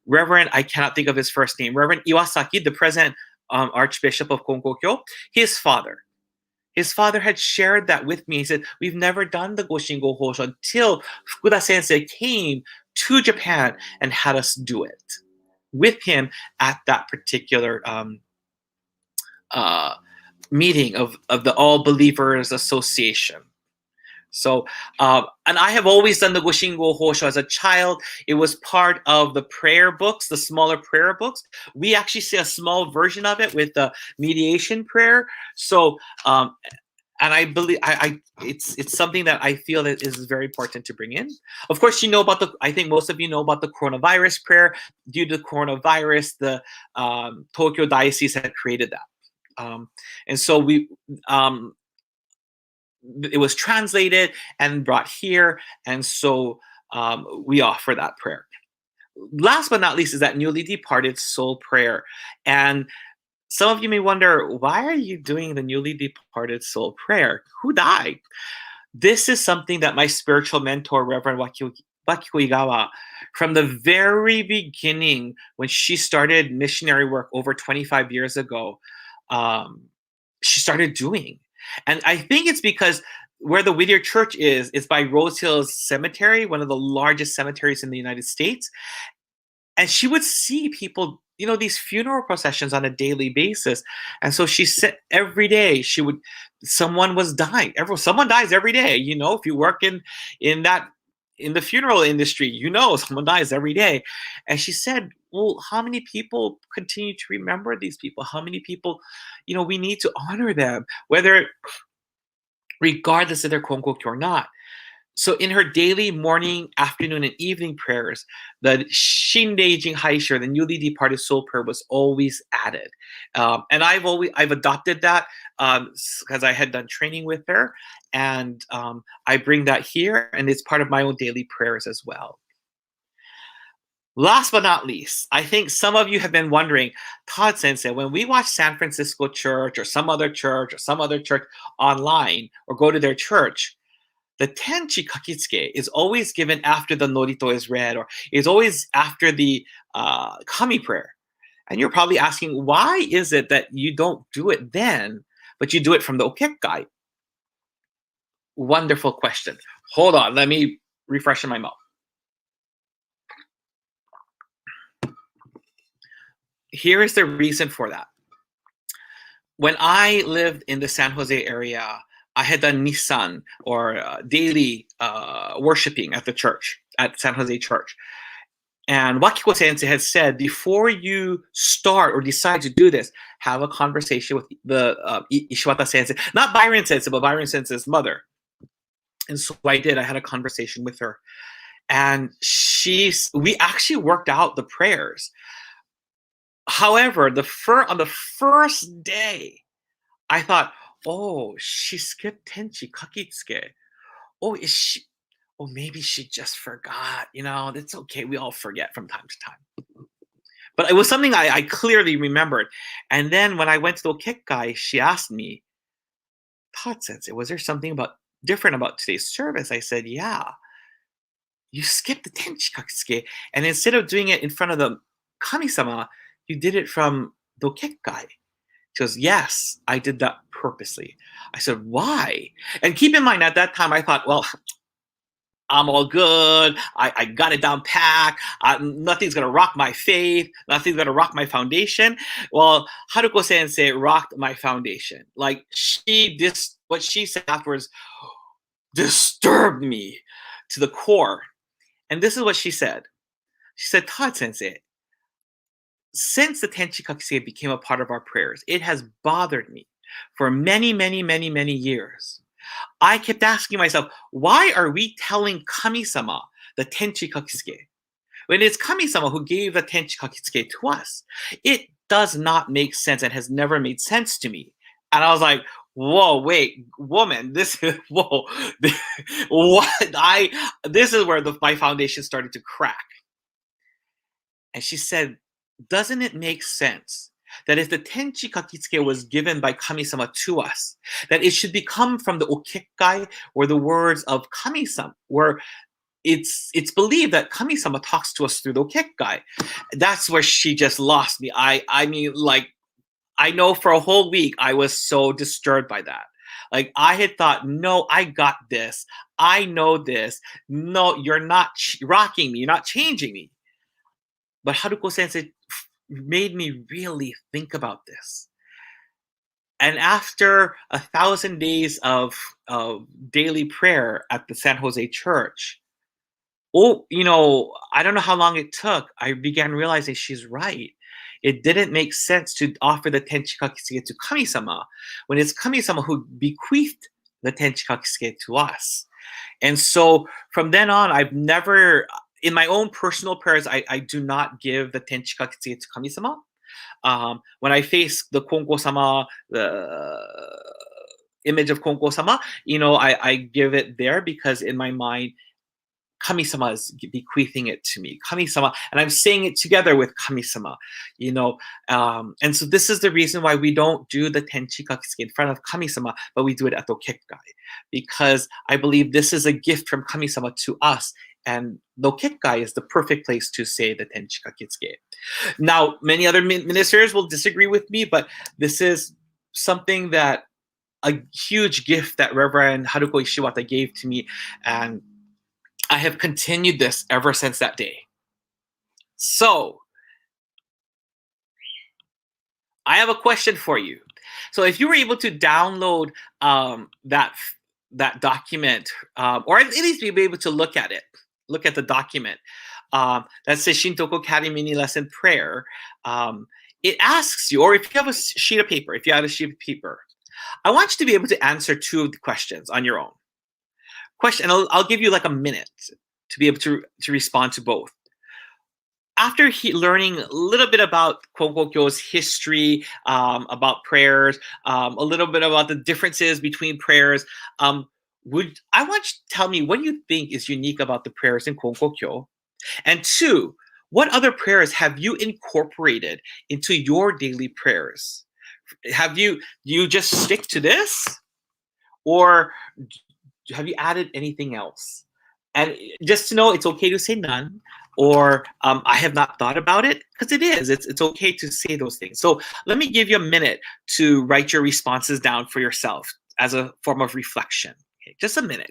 Reverend, I cannot think of his first name, Reverend Iwasaki, the present Archbishop of Konkokyo, his father. His father had shared that with me. He said, we've never done the Goshingo Hosho until Fukuda Sensei came to Japan and had us do it with him at that particular meeting of the All Believers Association. So, and I have always done the Goshingo Hosho as a child. It was part of the prayer books, the smaller prayer books. We actually see a small version of it with the mediation prayer. So, and I believe it's something that I feel that is very important to bring in. Of course, you know about I think most of you know about the coronavirus prayer. Due to coronavirus, the Tokyo Diocese had created that. And so it was translated and brought here, and so we offer that prayer. Last but not least is that newly departed soul prayer. And some of you may wonder, why are you doing the newly departed soul prayer? Who died? This is something that my spiritual mentor, Reverend Wakiko Igawa, from the very beginning, when she started missionary work over 25 years ago, she started doing. And I think it's because where the Whittier Church is by Rose Hills Cemetery, one of the largest cemeteries in the United States. And she would see people, these funeral processions on a daily basis. And so she said every day someone was dying. Someone dies every day. If you work in the funeral industry, someone dies every day. And she said, well, how many people continue to remember these people? How many people, we need to honor them, regardless of their konkokyo or not. So in her daily morning, afternoon, and evening prayers, the Shindeijin Haisher, the newly departed soul prayer, was always added. And I've adopted that because I had done training with her, and I bring that here, and it's part of my own daily prayers as well. Last but not least, I think some of you have been wondering, Todd Sensei, when we watch San Francisco Church or some other church online or go to their church, the Tenchi Kakitsuke is always given after the Norito is read, or is always after the Kami prayer. And you're probably asking, why is it that you don't do it then, but you do it from the Okekkai? Wonderful question. Hold on, let me refresh in my mouth. Here is the reason for that. When I lived in the San Jose area, I had done Nissan, or daily worshiping at the church, at San Jose Church. And Wakiko Sensei had said, before you start or decide to do this, have a conversation with the Ishiwata Sensei. Not Byron Sensei, but Byron Sensei's mother. And so I did. I had a conversation with her. And we actually worked out the prayers. However, on the first day, I thought, oh, she skipped Tenchi Kakitsuke. Maybe she just forgot. It's okay. We all forget from time to time. But it was something I clearly remembered. And then when I went to the Okekkai, she asked me, Todd Sensei, was there something different about today's service? I said, yeah. You skipped the Tenchi Kakitsuke. And instead of doing it in front of the Kami-sama, you did it from the Okekkai. She goes, yes, I did that purposely. I said, why? And keep in mind, at that time, I thought, well, I'm all good. I got it down pat. Nothing's going to rock my faith. Nothing's going to rock my foundation. Well, Haruko Sensei rocked my foundation. Like, what she said afterwards disturbed me to the core. And this is what she said. She said, Todd Sensei, since the Tenchi Kakitsuke became a part of our prayers, it has bothered me for many, many, many, many years. I kept asking myself, why are we telling Kami-sama the Tenchi Kakitsuke when it's Kami-sama who gave the Tenchi Kakitsuke to us? It does not make sense and has never made sense to me. And I was like, whoa, wait, woman, this is what? This is where my foundation started to crack. And she said, doesn't it make sense that if the Tenchi Kakitsuke was given by Kami-sama to us, that it should become from the Okekkai, or the words of Kami-sama, where it's believed that Kami-sama talks to us through the Okekkai. That's where she just lost me. I mean, like, I know for a whole week I was so disturbed by that. Like, I had thought, no, I got this. I know this. No, you're not rocking me. You're not changing me. But Haruko Sensei made me really think about this. And after 1,000 days of daily prayer at the San Jose Church, I don't know how long it took. I began realizing she's right. It didn't make sense to offer the Tenchi Kakitsuke to Kami-sama when it's Kami-sama who bequeathed the Tenchi Kakitsuke to us. And so from then on, I've never, in my own personal prayers, I do not give the Tenchi Kakitsuke to Kami-sama. When I face the Konko-sama, the image of Konko-sama, I give it there because in my mind, Kami-sama is bequeathing it to me. Kami-sama, and I'm saying it together with Kami-sama, and so this is the reason why we don't do the Tenchi Kane in front of Kami-sama, but we do it at the Okekkai, because I believe this is a gift from Kami-sama to us, and the Okekkai is the perfect place to say the Tenchi Kane. Now, many other ministers will disagree with me, but this is something that a huge gift that Reverend Haruko Ishiwata gave to me, and I have continued this ever since that day. So, I have a question for you. So, if you were able to download that document, or at least be able to look at the document that says Shintoku Academy Mini Lesson Prayer, it asks you, or if you have a sheet of paper, I want you to be able to answer two of the questions on your own. And I'll give you like a minute to be able to respond to both. After learning a little bit about Konkokyo's history, about prayers, a little bit about the differences between prayers, I want you to tell me what you think is unique about the prayers in Konkokyo. And two, what other prayers have you incorporated into your daily prayers? Have you just stick to this, or have you added anything else? And just to know, it's okay to say none, or I have not thought about it, because it's okay to say those things. So let me give you a minute to write your responses down for yourself as a form of reflection. Okay, just a minute.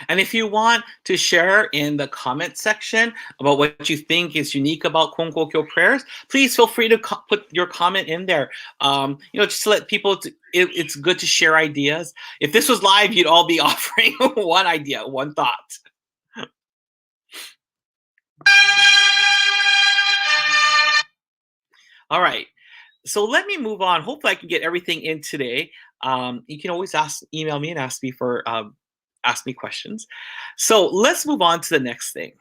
And if you want to share in the comment section about what you think is unique about Konkokyo prayers, please feel free to put your comment in there. Just to let people, it's good to share ideas. If this was live, you'd all be offering one idea, one thought. All right. So let me move on. Hopefully I can get everything in today. You can always email me and ask me questions. So let's move on to the next thing.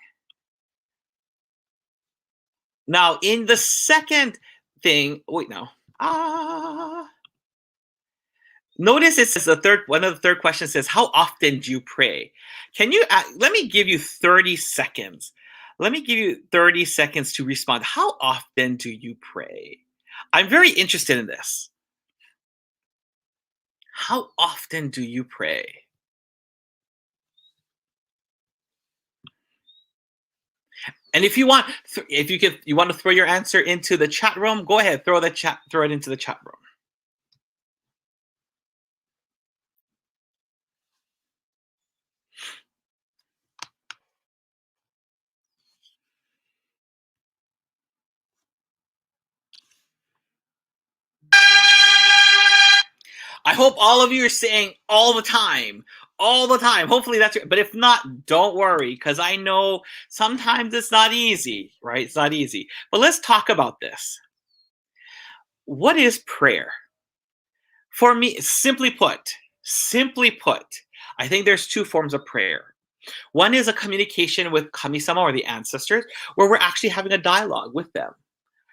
Now, in the second thing, notice it says one of the third questions says, how often do you pray? Let me give you 30 seconds. Let me give you 30 seconds to respond. How often do you pray? I'm very interested in this. How often do you pray? And if you want, you want to throw your answer into the chat room, go ahead, throw it into the chat room. I hope all of you are saying all the time. Hopefully that's it. But if not, don't worry, because I know sometimes it's not easy, right? It's not easy. But let's talk about this. What is prayer? For me, simply put, I think there's two forms of prayer. One is a communication with Kami-sama, or the ancestors, where we're actually having a dialogue with them.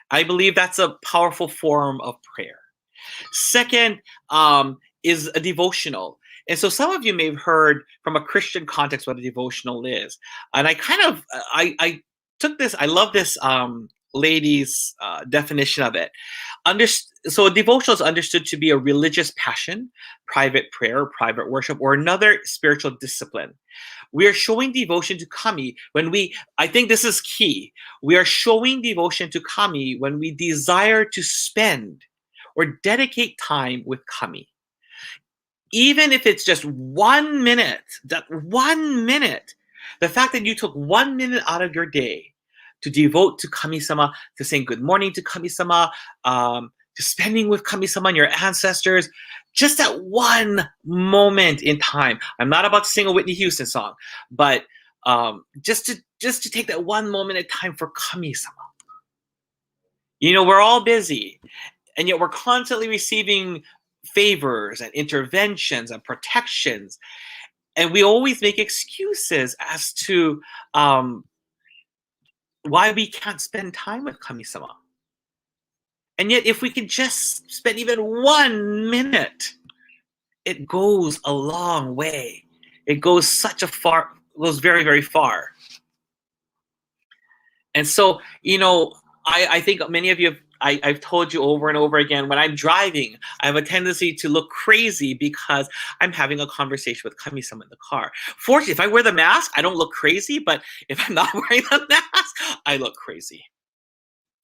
I believe that's a powerful form of prayer. Second is a devotional. And so some of you may have heard from a Christian context what a devotional is. And I took this, I love this lady's definition of it. So a devotional is understood to be a religious passion, private prayer, private worship, or another spiritual discipline. We are showing devotion to Kami I think this is key. We are showing devotion to Kami when we desire to spend or dedicate time with Kami. Even if it's just 1 minute, the fact that you took 1 minute out of your day to devote to Kami-sama, to saying good morning to Kami-sama, to spending with Kami-sama and your ancestors, just at one moment in time. I'm not about to sing a Whitney Houston song, but just to take that one moment in time for Kami-sama. You know, we're all busy, and yet we're constantly receiving favors and interventions and protections. And we always make excuses as to why we can't spend time with Kami-sama. And yet, if we could just spend even 1 minute, it goes a long way. It goes goes very, very far. And so, you know, I think many of you, I've told you over and over again, when I'm driving, I have a tendency to look crazy because I'm having a conversation with Kami-sama in the car. Fortunately, if I wear the mask, I don't look crazy, but if I'm not wearing the mask, I look crazy.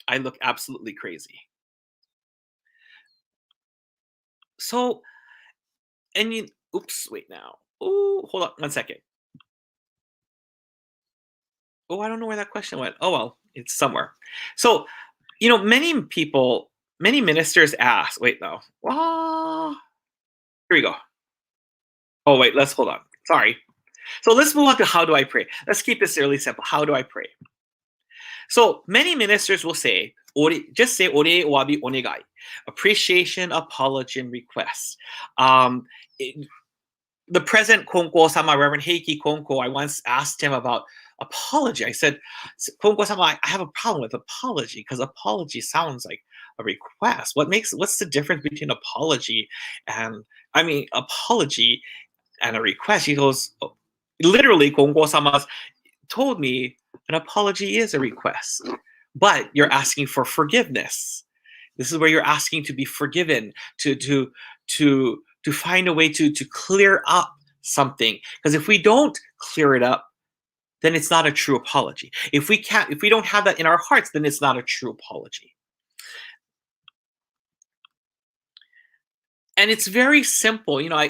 I look absolutely crazy. So, and you, oops, wait now. Oh, hold on 1 second. Oh, I don't know where that question went. Oh, well, it's somewhere. So, you know, many ministers ask, wait, no. Ah, here we go. Oh, wait, let's hold on. Sorry. So let's move on to how do I pray. Let's keep this really simple. How do I pray? So many ministers will say, just say, ore, owabi, onegai. Appreciation, apology, and request. The present Konko-sama, Reverend Heiki Konko, I once asked him about apology. I said, Konko-sama, I have a problem with apology because apology sounds like a request. What's the difference between apology and a request? He goes, literally, Konko-sama told me an apology is a request, but you're asking for forgiveness. This is where you're asking to be forgiven, to find a way to clear up something. Because if we don't clear it up, then it's not a true apology. If we don't have that in our hearts, then it's not a true apology. And it's very simple. You know,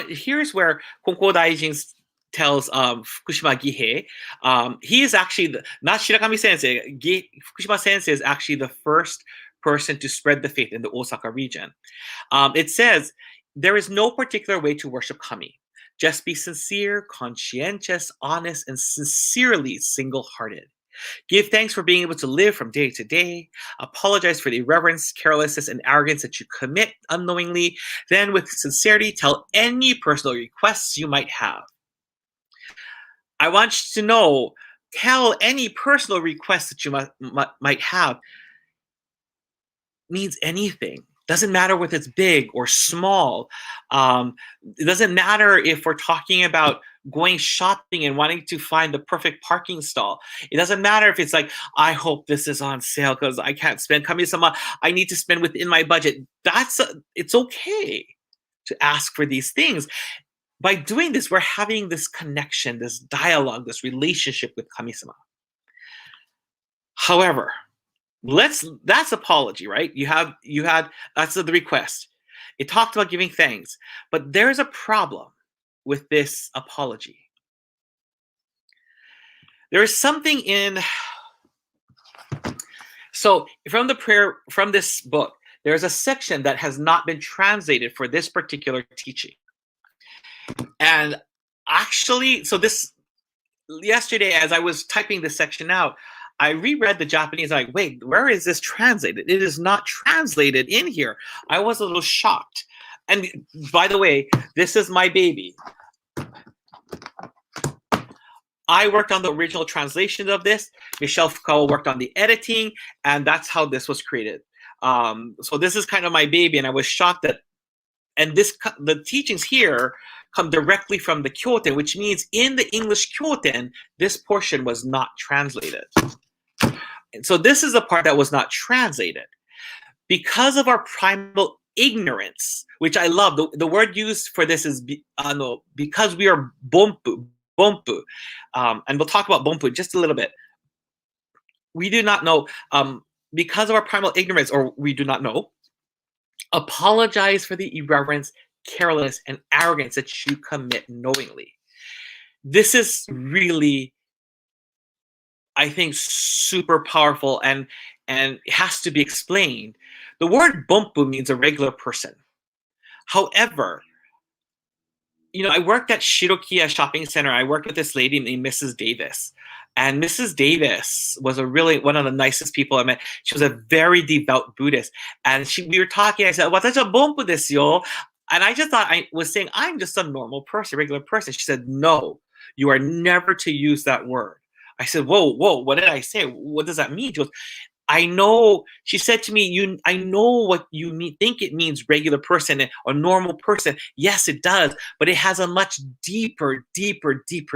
here's where Konko Daijin tells Fukushima Gihei. He is actually not Shirakami Sensei. Fukushima Sensei is actually the first person to spread the faith in the Osaka region. It says, there is no particular way to worship Kami. Just be sincere, conscientious, honest, and sincerely single-hearted. Give thanks for being able to live from day to day. Apologize for the irreverence, carelessness, and arrogance that you commit unknowingly. Then, with sincerity, tell any personal requests you might have. I want you to know, tell any personal requests that you might have means anything. Doesn't matter whether it's big or small. It doesn't matter if we're talking about going shopping and wanting to find the perfect parking stall. It doesn't matter if it's like, I hope this is on sale because I can't spend. Kami-sama, I need to spend within my budget. It's okay to ask for these things. By doing this, we're having this connection, this dialogue, this relationship with Kami-sama. However, that's apology, right? That's the request. It talked about giving thanks, but there's a problem with this apology. There is something so from this book, there's a section that has not been translated for this particular teaching. And actually, yesterday, as I was typing this section out, I reread the Japanese, like, wait, where is this translated? It is not translated in here. I was a little shocked. And by the way, this is my baby. I worked on the original translation of this. Michelle Fukawa worked on the editing, and that's how this was created. So this is kind of my baby, and I was shocked that, the teachings here come directly from the Kyoten, which means in the English Kyoten, this portion was not translated. And so this is the part that was not translated. Because of our primal ignorance, which I love, the word used for this is because we are bonpu. And we'll talk about bonpu just a little bit. We do not know, because of our primal ignorance, or we do not know, apologize for the irreverence, carelessness, and arrogance that you commit knowingly. This is really I think, super powerful and it has to be explained. The word "bompu" means a regular person. However, I worked at Shirokiya Shopping Center. I worked with this lady named Mrs. Davis. And Mrs. Davis was one of the nicest people I met. She was a very devout Buddhist. And we were talking. I said, "Watashi wa bompu desu yo." And I just thought I was saying, I'm just a normal person, regular person. She said, "No, you are never to use that word." I said, whoa, what did I say? What does that mean? She goes, I know, she said to me, I know what you think it means, regular person, a normal person. Yes, it does, but it has a much deeper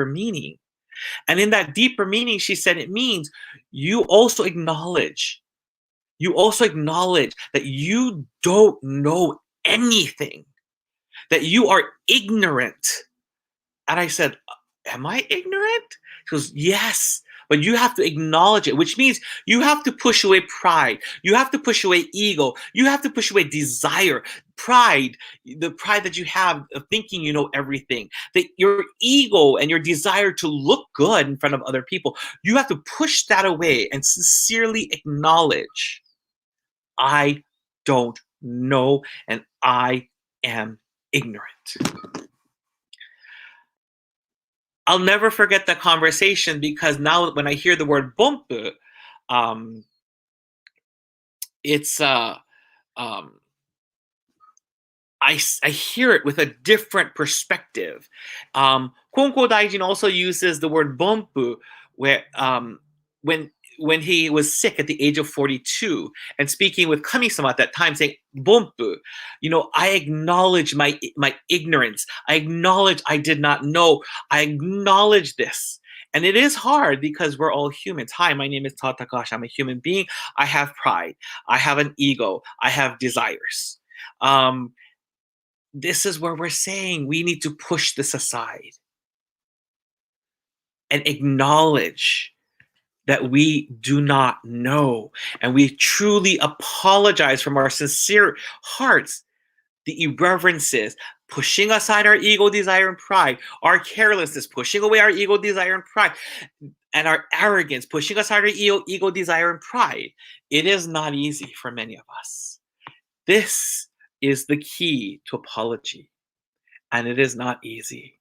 meaning. And in that deeper meaning, she said, it means you also acknowledge that you don't know anything, that you are ignorant. And I said, am I ignorant? She goes, yes, but you have to acknowledge it, which means you have to push away pride. You have to push away ego. You have to push away desire, pride, the pride that you have of thinking you know everything, that your ego and your desire to look good in front of other people. You have to push that away and sincerely acknowledge, I don't know and I am ignorant. I'll never forget that conversation, because now when I hear the word "bompu," it's I hear it with a different perspective. Konko Daijin also uses the word "bompu" where when he was sick at the age of 42 and speaking with Kami-sama at that time, saying, "Bompu, I acknowledge my ignorance. I acknowledge I did not know. I acknowledge this." And it is hard because we're all humans. Hi, my name is Takahashi. I'm a human being. I have pride. I have an ego. I have desires. This is where we're saying we need to push this aside and acknowledge that we do not know, and we truly apologize from our sincere hearts the irreverences, pushing aside our ego, desire, and pride, our carelessness, pushing away our ego, desire, and pride, and our arrogance, pushing aside our ego, desire, and pride. It is not easy for many of us. This is the key to apology, and it is not easy.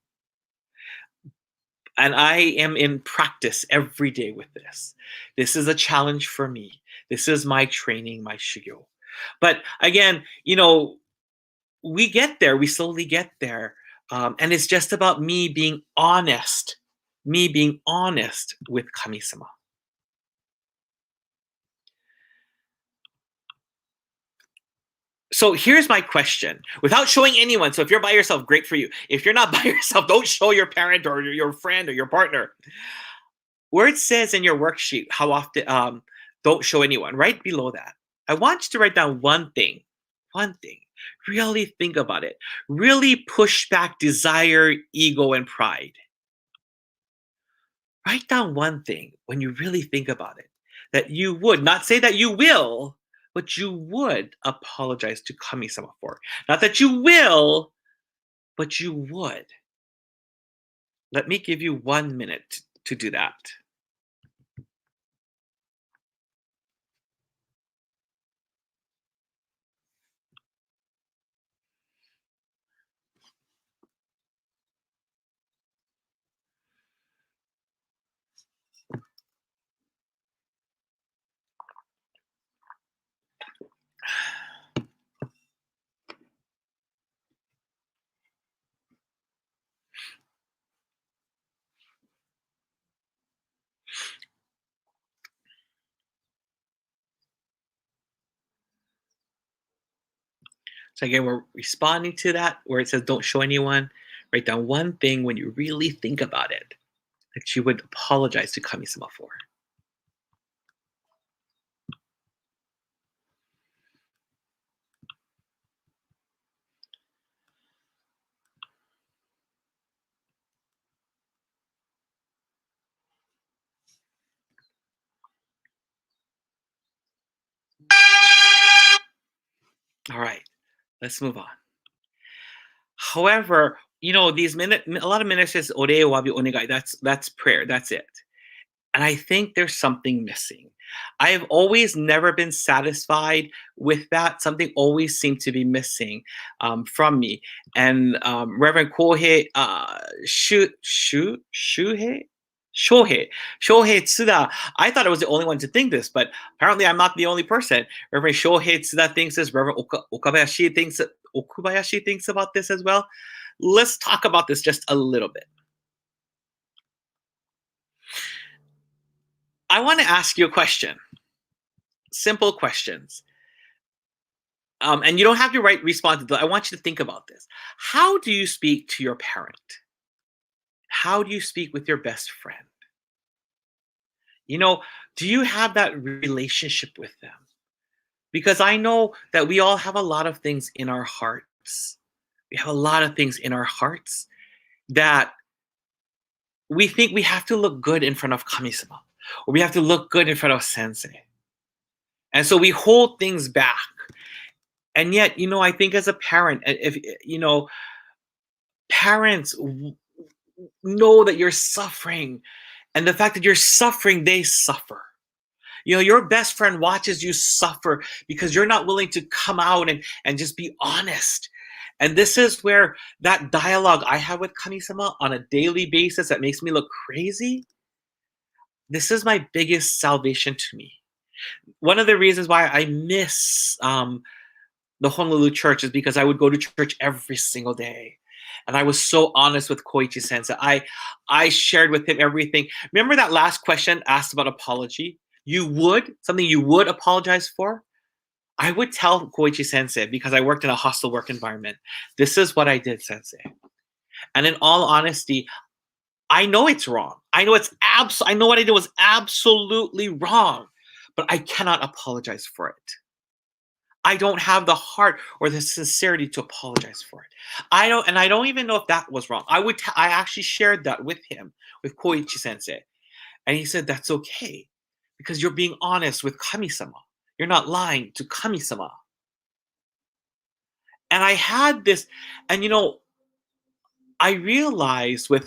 And I am in practice every day with this. This is a challenge for me. This is my training, my shugyo. But again, we get there. We slowly get there. And it's just about me being honest with Kami-sama. So here's my question, without showing anyone. So if you're by yourself, great for you. If you're not by yourself, don't show your parent or your friend or your partner. Where it says in your worksheet, how often, don't show anyone, right below that, I want you to write down one thing. Really think about it. Really push back desire, ego, and pride. Write down one thing when you really think about it, that you would, not say that you will, but you would apologize to Kami-sama for. Not that you will, but you would. Let me give you 1 minute to do that. So again, we're responding to that where it says don't show anyone. Write down one thing when you really think about it that you would apologize to Kami-sama for. All right, let's move on. However, a lot of ministers, ore wabi onegai, that's prayer, that's it. And I think there's something missing. I have always never been satisfied with that. Something always seemed to be missing from me. And Reverend Kohei Shohei Tsuda, I thought I was the only one to think this, but apparently I'm not the only person. Reverend Shohei Tsuda thinks this. Reverend Okabayashi thinks about this as well. Let's talk about this just a little bit. I want to ask you a question. Simple questions. And you don't have to respond to them. I want you to think about this. How do you speak to your parent? How do you speak with your best friend? Do you have that relationship with them? Because I know that we all have a lot of things in our hearts. We have a lot of things in our hearts that we think we have to look good in front of Kami-sama. Or we have to look good in front of sensei. And so we hold things back. And yet, I think as a parent, if parents know that you're suffering, and the fact that you're suffering, they suffer. Your best friend watches you suffer because you're not willing to come out and just be honest. And this is where that dialogue I have with Kami-sama on a daily basis that makes me look crazy. This is my biggest salvation to me. One of the reasons why I miss the Honolulu church is because I would go to church every single day. And I was so honest with Koichi Sensei. I shared with him everything. Remember that last question asked about apology? Something you would apologize for? I would tell Koichi Sensei, because I worked in a hostile work environment, this is what I did, Sensei. And in all honesty, I know it's wrong. I know what I did was absolutely wrong, but I cannot apologize for it. I don't have the heart or the sincerity to apologize for it. I don't even know if that was wrong. I actually shared that with him, with Koichi Sensei. And he said, that's okay, because you're being honest with Kami-sama. You're not lying to Kami-sama. And I had this, and I realized when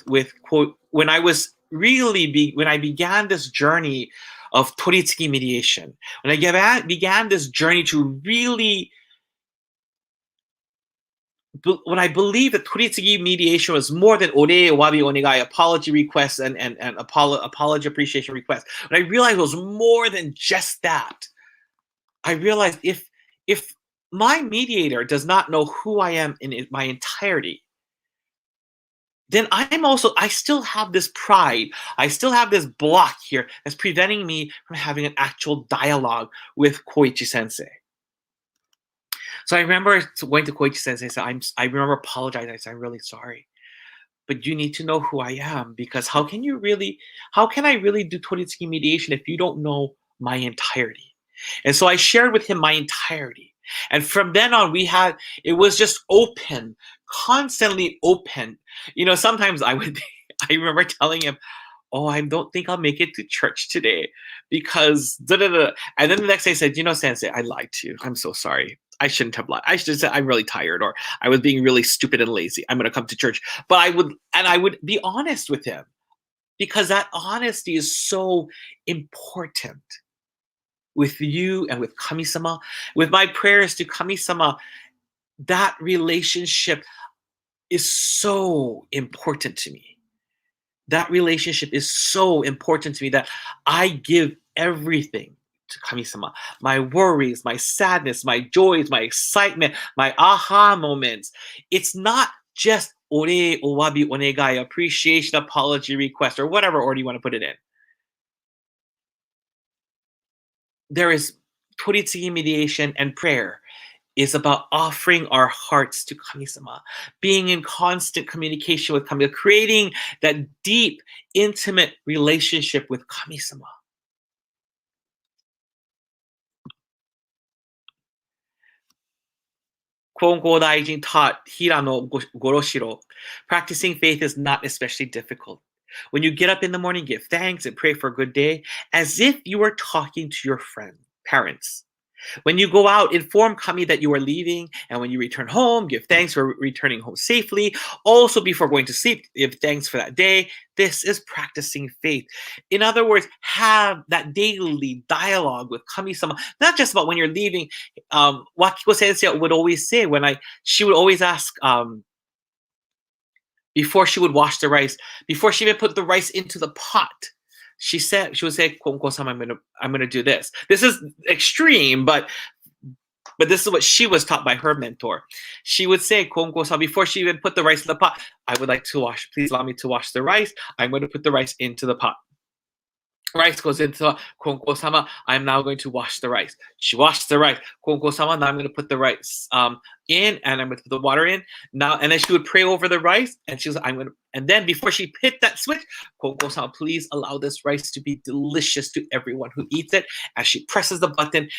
I began this journey of Toritsuki mediation, when I began this journey to really, when I believed that Toritsuki mediation was more than ore, wabi, onegai, apology requests and apology appreciation requests, when I realized it was more than just that, I realized if my mediator does not know who I am in my entirety, then I still have this pride. I still have this block here that's preventing me from having an actual dialogue with Koichi Sensei. So I remember going to Koichi Sensei and said, I remember apologizing. I said, I'm really sorry, but you need to know who I am, because how can I really do Toritsuki mediation if you don't know my entirety? And so I shared with him my entirety. And from then on, it was just open, constantly open. Sometimes I remember telling him, oh, I don't think I'll make it to church today because da-da-da. And then the next day I said, Sensei, I lied to you. I'm so sorry. I shouldn't have lied. I should have said I'm really tired, or I was being really stupid and lazy. I'm going to come to church. But I would be honest with him, because that honesty is so important. With you and with Kami-sama, with my prayers to Kami-sama, that relationship is so important to me. That relationship is so important to me that I give everything to Kami-sama. My worries, my sadness, my joys, my excitement, my aha moments. It's not just ore, owabi, onegai, appreciation, apology, request, or whatever order you want to put it in. There is Toritsuki mediation and prayer is about offering our hearts to Kami-sama, being in constant communication with Kami, creating that deep, intimate relationship with Kami-sama. Kongō Daijin taught Hirano Goroshiro, practicing faith is not especially difficult. When you get up in the morning, give thanks and pray for a good day, as if you were talking to your parents. When you go out, inform kami that you are leaving, and when you return home, give thanks for returning home safely. Also, before going to sleep, give thanks for that day. This is practicing faith. In other words, have that daily dialogue with kami-sama, not just about when you're leaving. Wakiko sensei would always say, she would always ask, before she would wash the rice, before she even put the rice into the pot, she would say, "Konko-sama, I'm gonna do this." This is extreme, but this is what she was taught by her mentor. She would say, "Konko-sama," before she even put the rice in the pot, "I would like to wash. Please allow me to wash the rice. I'm going to put the rice into the pot." Rice goes into Konko-sama. I'm now going to wash the rice. She washed the rice. Konko-sama. Now I'm going to put the rice in, and I'm going to put the water in. Now, and then she would pray over the rice, and she was, and then before she hit that switch, Konko-sama, please allow this rice to be delicious to everyone who eats it. As she presses the button,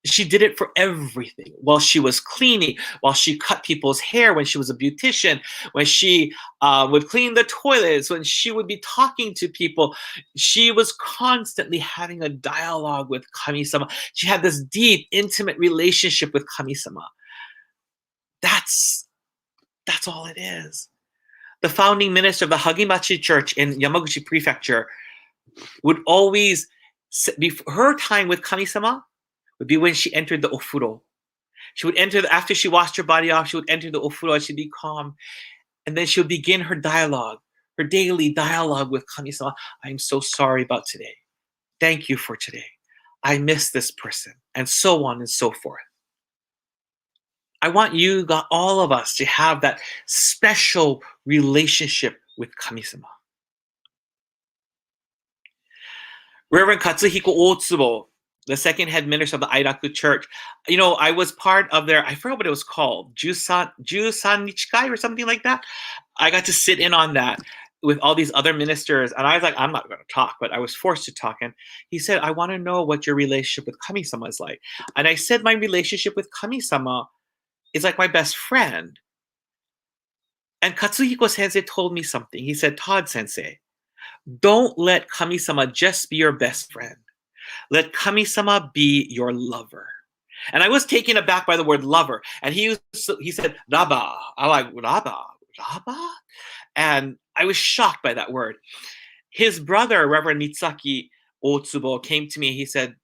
she did it for everything. While she was cleaning, while she cut people's hair, when she was a beautician, when she would clean the toilets, when she would be talking to people, she was constantly having a dialogue with Kami-sama. She had this deep, intimate relationship with Kami-sama. That's all it is. The founding minister of the Hagimachi Church in Yamaguchi Prefecture would always, her time with Kami-sama would be when she entered the ofuro. She would enter, after she washed her body off, she would enter the ofuro and she'd be calm. And then she would begin her dialogue, her daily dialogue with Kami-sama. I'm so sorry about today. Thank you for today. I miss this person, and so on and so forth. I want you, all of us, to have that special relationship with Kami-sama. Reverend Katsuhiko Otsubo, the second head minister of the Airaku Church. You know, I was part of their, I forgot what it was called, Jusan Nichikai or something like that. I got to sit in on that with all these other ministers, and I was like, I'm not going to talk, but I was forced to talk. And he said, I want to know what your relationship with Kami-sama is like. And I said, my relationship with Kami-sama is like my best friend. And Katsuhiko sensei told me something. He said, Todd sensei, don't let Kami-sama just be your best friend. Let Kami-sama be your lover. And I was taken aback by the word lover. And he said, Raba. I'm like, Raba? And I was shocked by that word. His brother, Reverend Mitsaki Otsubo, came to me. He said,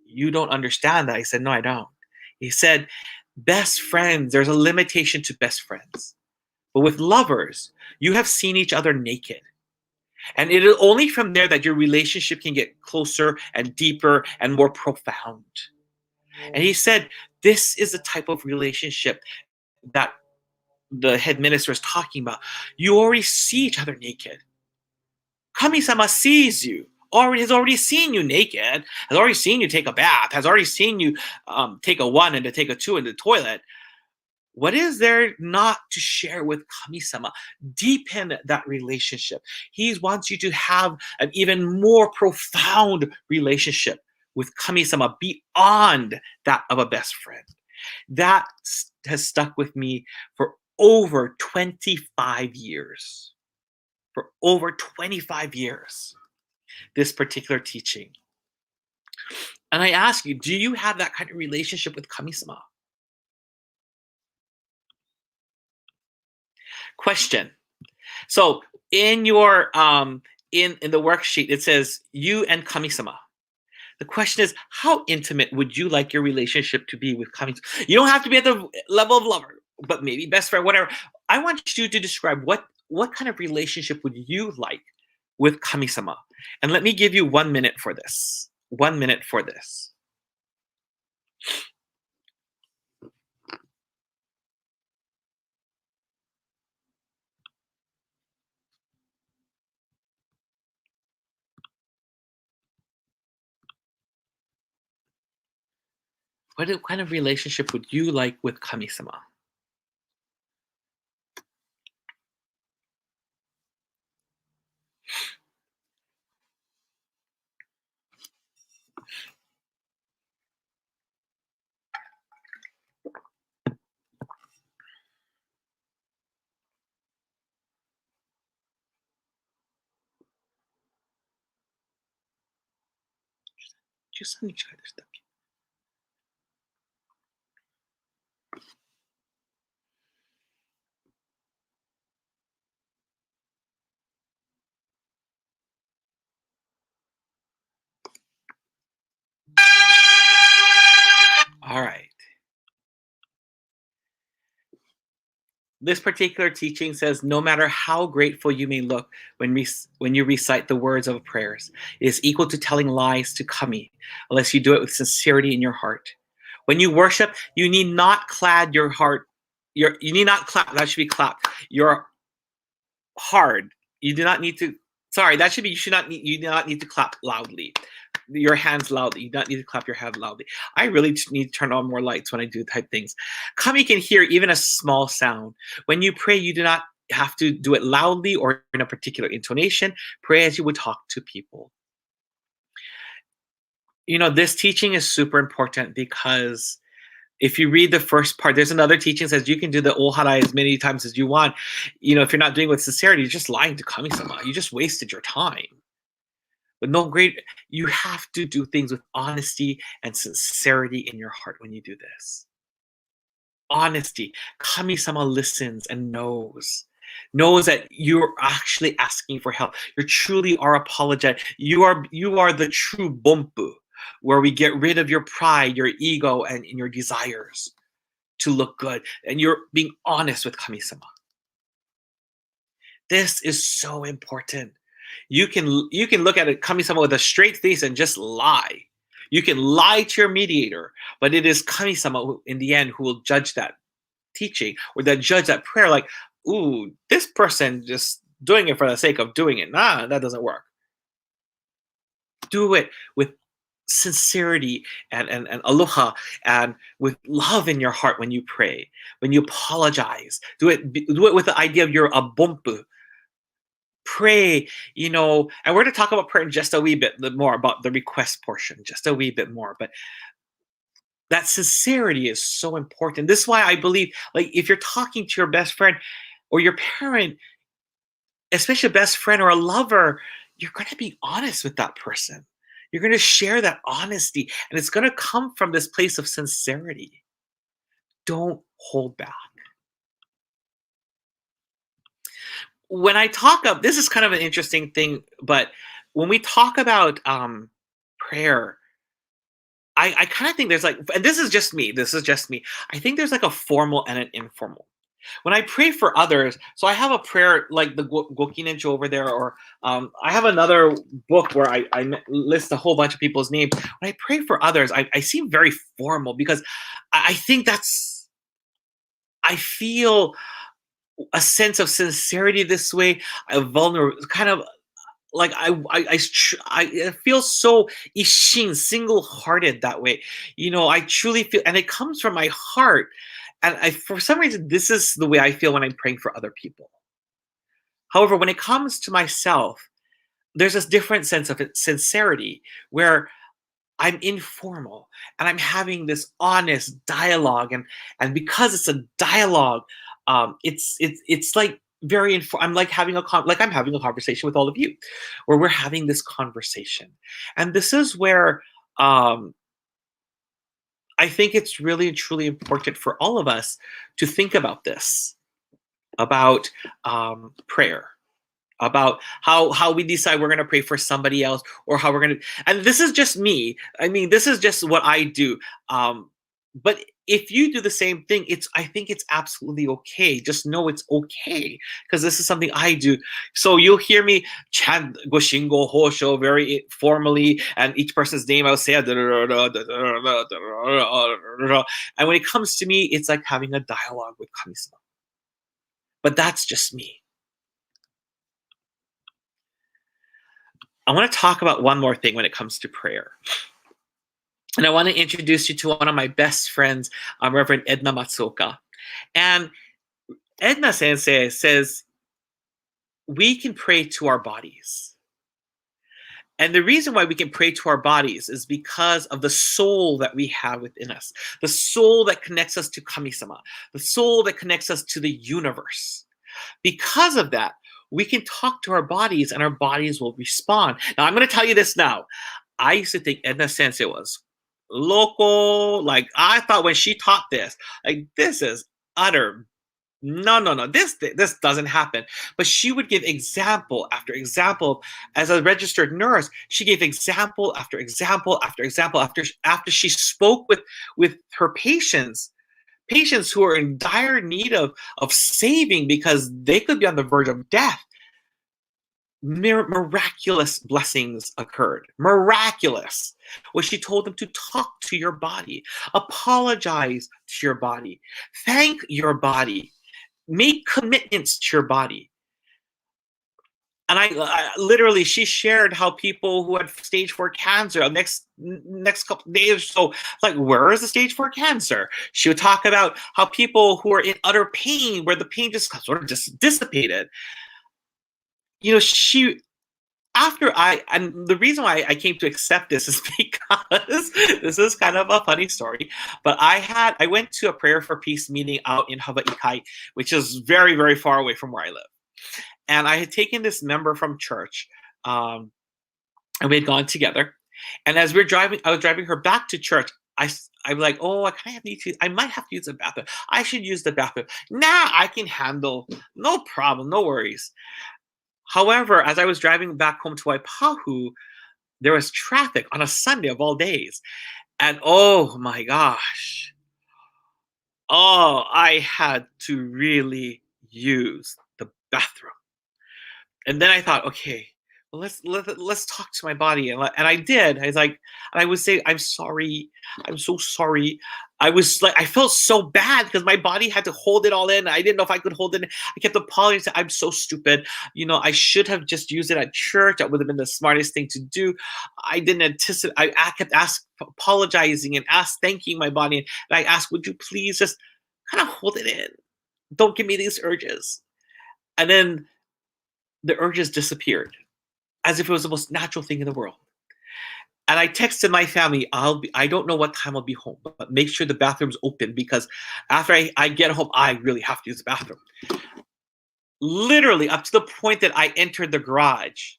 you don't understand that. I said, no, I don't. He said, best friends, there's a limitation to best friends. But with lovers, you have seen each other naked. And it is only from there that your relationship can get closer and deeper and more profound. And he said, this is the type of relationship that the head minister is talking about. You already see each other naked. Kami-sama sees you, has already seen you naked, has already seen you take a bath, has already seen you take a 1 and to take a 2 in the toilet. What is there not to share with Kami-sama? Deepen that relationship. He wants you to have an even more profound relationship with Kami-sama beyond that of a best friend. That has stuck with me for over 25 years. For over 25 years, this particular teaching. And I ask you, do you have that kind of relationship with Kami-sama? Question. So in your in the worksheet, it says you and Kami-sama. The question is, how intimate would you like your relationship to be with Kami-sama? You don't have to be at the level of lover, but maybe best friend, whatever. I want you to describe what kind of relationship would you like with Kami-sama? And let me give you 1 minute for this. 1 minute for this. What kind of relationship would you like with Kami-sama? this particular teaching says, no matter how grateful you may look when you recite the words of prayers, it is equal to telling lies to kami, unless you do it with sincerity in your heart. When you worship, you need not clad your heart. You need not clap. That should be clapped. Your hard. You do not need to. Sorry, that should be. You do not need to clap loudly. Your hands loudly. You do not need to clap your hand loudly. I really just need to turn on more lights when I do type things. Kami can hear even a small sound. When you pray, you do not have to do it loudly or in a particular intonation. Pray as you would talk to people. You know, this teaching is super important because if you read the first part, there's another teaching that says you can do the oharai as many times as you want. You know, if you're not doing it with sincerity, you're just lying to kami-sama. You just wasted your time. But you have to do things with honesty and sincerity in your heart when you do this. Honesty. Kami-sama listens and knows that you're actually asking for help. You truly are apologetic. You are the true bompu, where we get rid of your pride, your ego, and your desires to look good. And you're being honest with kami-sama. This is so important. You can look at a kami-sama with a straight face and just lie. You can lie to your mediator, but it is kami-sama who, in the end, who will judge that teaching or that judge that prayer. Like, ooh, this person just doing it for the sake of doing it. Nah, that doesn't work. Do it with sincerity and aloha and with love in your heart when you pray, when you apologize. Do it with the idea of you're a bompu. Pray, you know, and we're going to talk about prayer in just a wee bit more, about the request portion, just a wee bit more. But that sincerity is so important. This is why I believe, like, if you're talking to your best friend or your parent, especially a best friend or a lover, you're going to be honest with that person. You're going to share that honesty, and it's going to come from this place of sincerity. Don't hold back. When I talk about, this is kind of an interesting thing, but when we talk about prayer, I kind of think there's like, and this is just me, I think there's like a formal and an informal. When I pray for others, so I have a prayer like the Gokinencho over there, or I have another book where I list a whole bunch of people's names. When I pray for others, I seem very formal because I think I feel a sense of sincerity this way, a vulnerable, kind of like I feel so ishin, single-hearted that way. You know, I truly feel, and it comes from my heart. And for some reason, this is the way I feel when I'm praying for other people. However, when it comes to myself, there's this different sense of sincerity where I'm informal and I'm having this honest dialogue, and because it's a dialogue, it's like I'm like having a conversation with all of you, where we're having this conversation, and this is where I think it's really and truly important for all of us to think about this, about prayer, about how we decide we're going to pray for somebody else, or how we're going to, and this is just me. I mean, this is just what I do. But if you do the same thing, I think it's absolutely okay. Just know it's okay, because this is something I do. So you'll hear me chant Goshingo Hosho very formally, and each person's name I'll say, and when it comes to me, it's like having a dialogue with kami-sama. But that's just me. I want to talk about one more thing when it comes to prayer. And I want to introduce you to one of my best friends, Reverend Edna Matsuoka. And Edna Sensei says, we can pray to our bodies. And the reason why we can pray to our bodies is because of the soul that we have within us, the soul that connects us to kami-sama, the soul that connects us to the universe. Because of that, we can talk to our bodies and our bodies will respond. Now, I'm going to tell you this now. I used to think Edna Sensei was local. Like, I thought when she taught this, like, this is utter no, this doesn't happen. But she would give example after example. As a registered nurse, she gave example after example after example after she spoke with her patients. patients who are in dire need of saving because they could be on the verge of death. Miraculous blessings occurred. Miraculous. Where she told them to talk to your body, apologize to your body, thank your body, make commitments to your body. And I literally, she shared how people who had stage 4 cancer, next couple days or so, like, where is the stage 4 cancer? She would talk about how people who are in utter pain, where the pain just sort of just dissipated. You know, and the reason why I came to accept this is because this is kind of a funny story, but I went to a Prayer for Peace meeting out in Hawaii, which is very, very far away from where I live. And I had taken this member from church, and we had gone together. And as we were driving, I was driving her back to church. I'm like, oh, I might have to use the bathroom. I should use the bathroom. Nah, I can handle, no problem, no worries. However, as I was driving back home to Waipahu, there was traffic on a Sunday of all days. And oh my gosh. Oh, I had to really use the bathroom. And then I thought, okay, well, let's talk to my body. And I did. I was like, and I would say, I'm sorry. I'm so sorry. I was like, I felt so bad because my body had to hold it all in. I didn't know if I could hold it in. I kept apologizing. I'm so stupid. You know, I should have just used it at church. That would have been the smartest thing to do. I didn't anticipate. I kept apologizing and thanking my body. And I asked, would you please just kind of hold it in? Don't give me these urges. And then the urges disappeared as if it was the most natural thing in the world. And I texted my family, I don't know what time I'll be home, but make sure the bathroom's open because after I get home, I really have to use the bathroom. Literally up to the point that I entered the garage,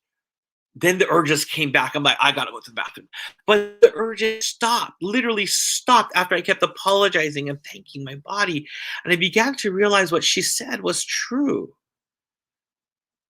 then the urges came back. I'm like, I gotta go to the bathroom. But the urges stopped, literally stopped after I kept apologizing and thanking my body. And I began to realize what she said was true.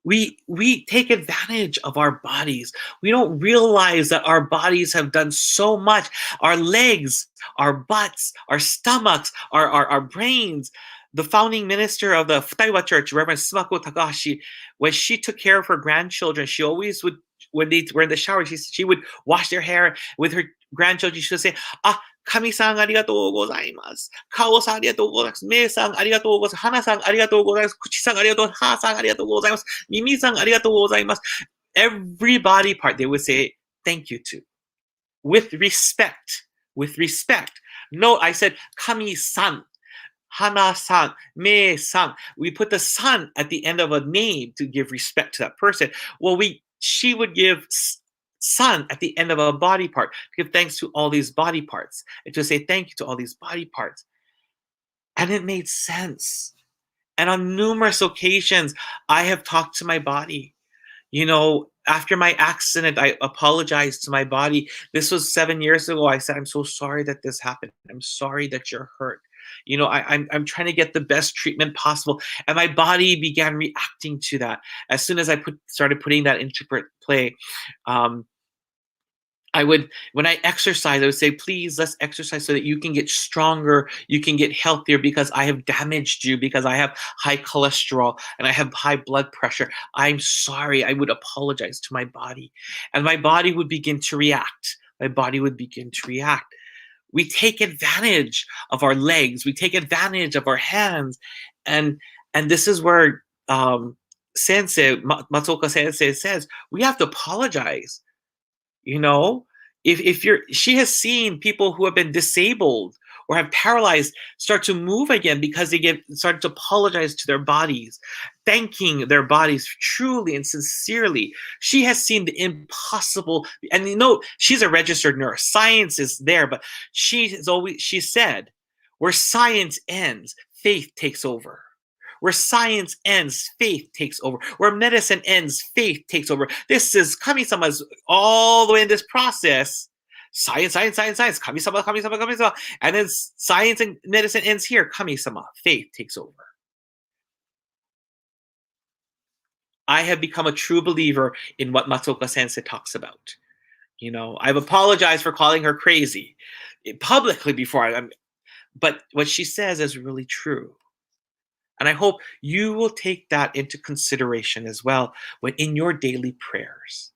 We take advantage of our bodies. We don't realize that our bodies have done so much. Our legs, our butts, our stomachs, our brains. The founding minister of the Futaiwa Church, Reverend Takahashi, when she took care of her grandchildren, she always would, when they were in the shower, she would wash their hair with her grandchildren. She would say, Kami-san, arigatou gozaimasu. Kao-san, arigatou gozaimasu. Me-san, arigatou gozaimasu. Hana-san, arigatou gozaimasu. Kuchi-san, arigatou. Ha-san, arigatou gozaimasu. Mimi-san, arigatou gozaimasu. Every body part they would say thank you to. With respect. With respect. No, I said Kami-san. Hana-san, Me-san. We put the san at the end of a name to give respect to that person. Well, she would give san at the end of a body part, to give thanks to all these body parts, and to say thank you to all these body parts. And it made sense. And on numerous occasions, I have talked to my body. You know, after my accident, I apologized to my body. This was 7 years ago. I said, I'm so sorry that this happened. I'm sorry that you're hurt. You know, I'm trying to get the best treatment possible. And my body began reacting to that. As soon as I started putting that into play, when I exercise, I would say, please, let's exercise so that you can get stronger, you can get healthier, because I have damaged you, because I have high cholesterol and I have high blood pressure. I'm sorry. I would apologize to my body. And my body would begin to react. My body would begin to react. We take advantage of our legs. We take advantage of our hands. And this is where Sensei, Matsuoka Sensei says, we have to apologize. You know, she has seen people who have been disabled or have paralyzed start to move again because they started to apologize to their bodies, thanking their bodies truly and sincerely. She has seen the impossible, and you know, she's a registered nurse. Science is there, but she said, where science ends, faith takes over. Where science ends, faith takes over. Where medicine ends, faith takes over. This is Kami-sama's all the way in this process. Science, Kami-sama, Kami-sama, Kami-sama. And then science and medicine ends here. Kami-sama, faith takes over. I have become a true believer in what Matsuoka Sensei talks about. You know, I've apologized for calling her crazy publicly before. But what she says is really true. And I hope you will take that into consideration as well when in your daily prayers.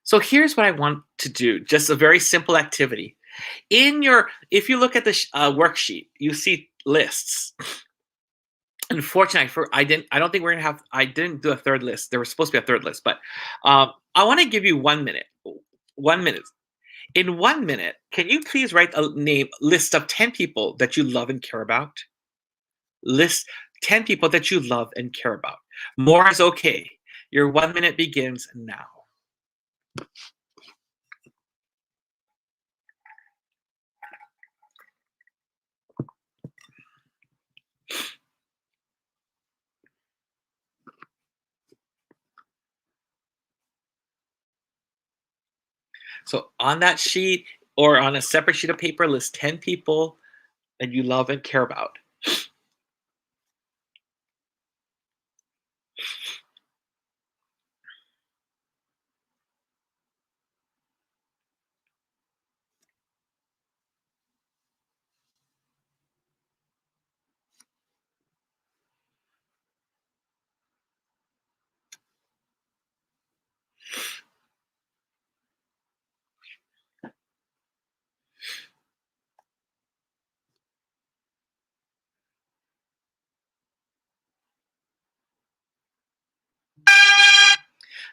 So here's what I want to do, just a very simple activity. If you look at the worksheet, you see lists. Unfortunately, I didn't do a third list. There was supposed to be a third list, but I want to give you 1 minute. 1 minute. In 1 minute, can you please write a list of 10 people that you love and care about? List 10 people that you love and care about. More is okay. Your 1 minute begins now. So on that sheet or on a separate sheet of paper, list 10 people that you love and care about.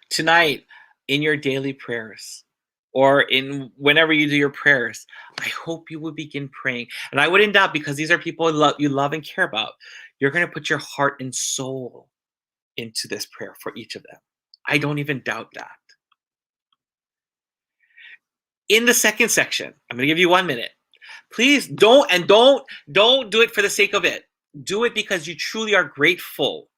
Tonight, in your daily prayers, or in whenever you do your prayers, I hope you will begin praying. And I wouldn't doubt, because these are people you love and care about. You're going to put your heart and soul into this prayer for each of them. I don't even doubt that. In the second section, I'm going to give you 1 minute. Please don't do it for the sake of it. Do it because you truly are grateful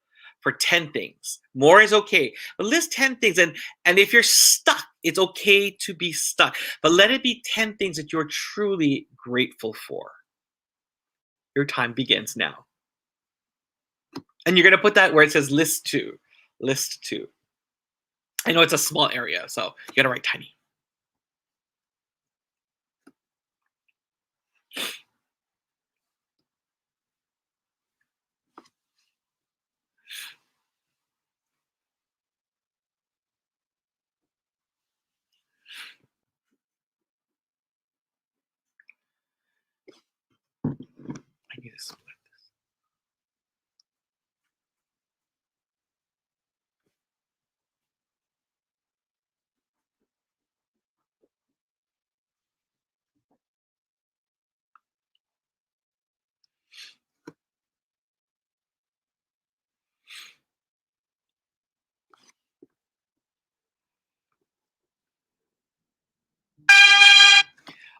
for 10 things. More is okay. But list 10 things. And if you're stuck, it's okay to be stuck. But let it be 10 things that you're truly grateful for. Your time begins now. And you're going to put that where it says list 2. List 2. I know it's a small area, so you got to write tiny. I need to split this.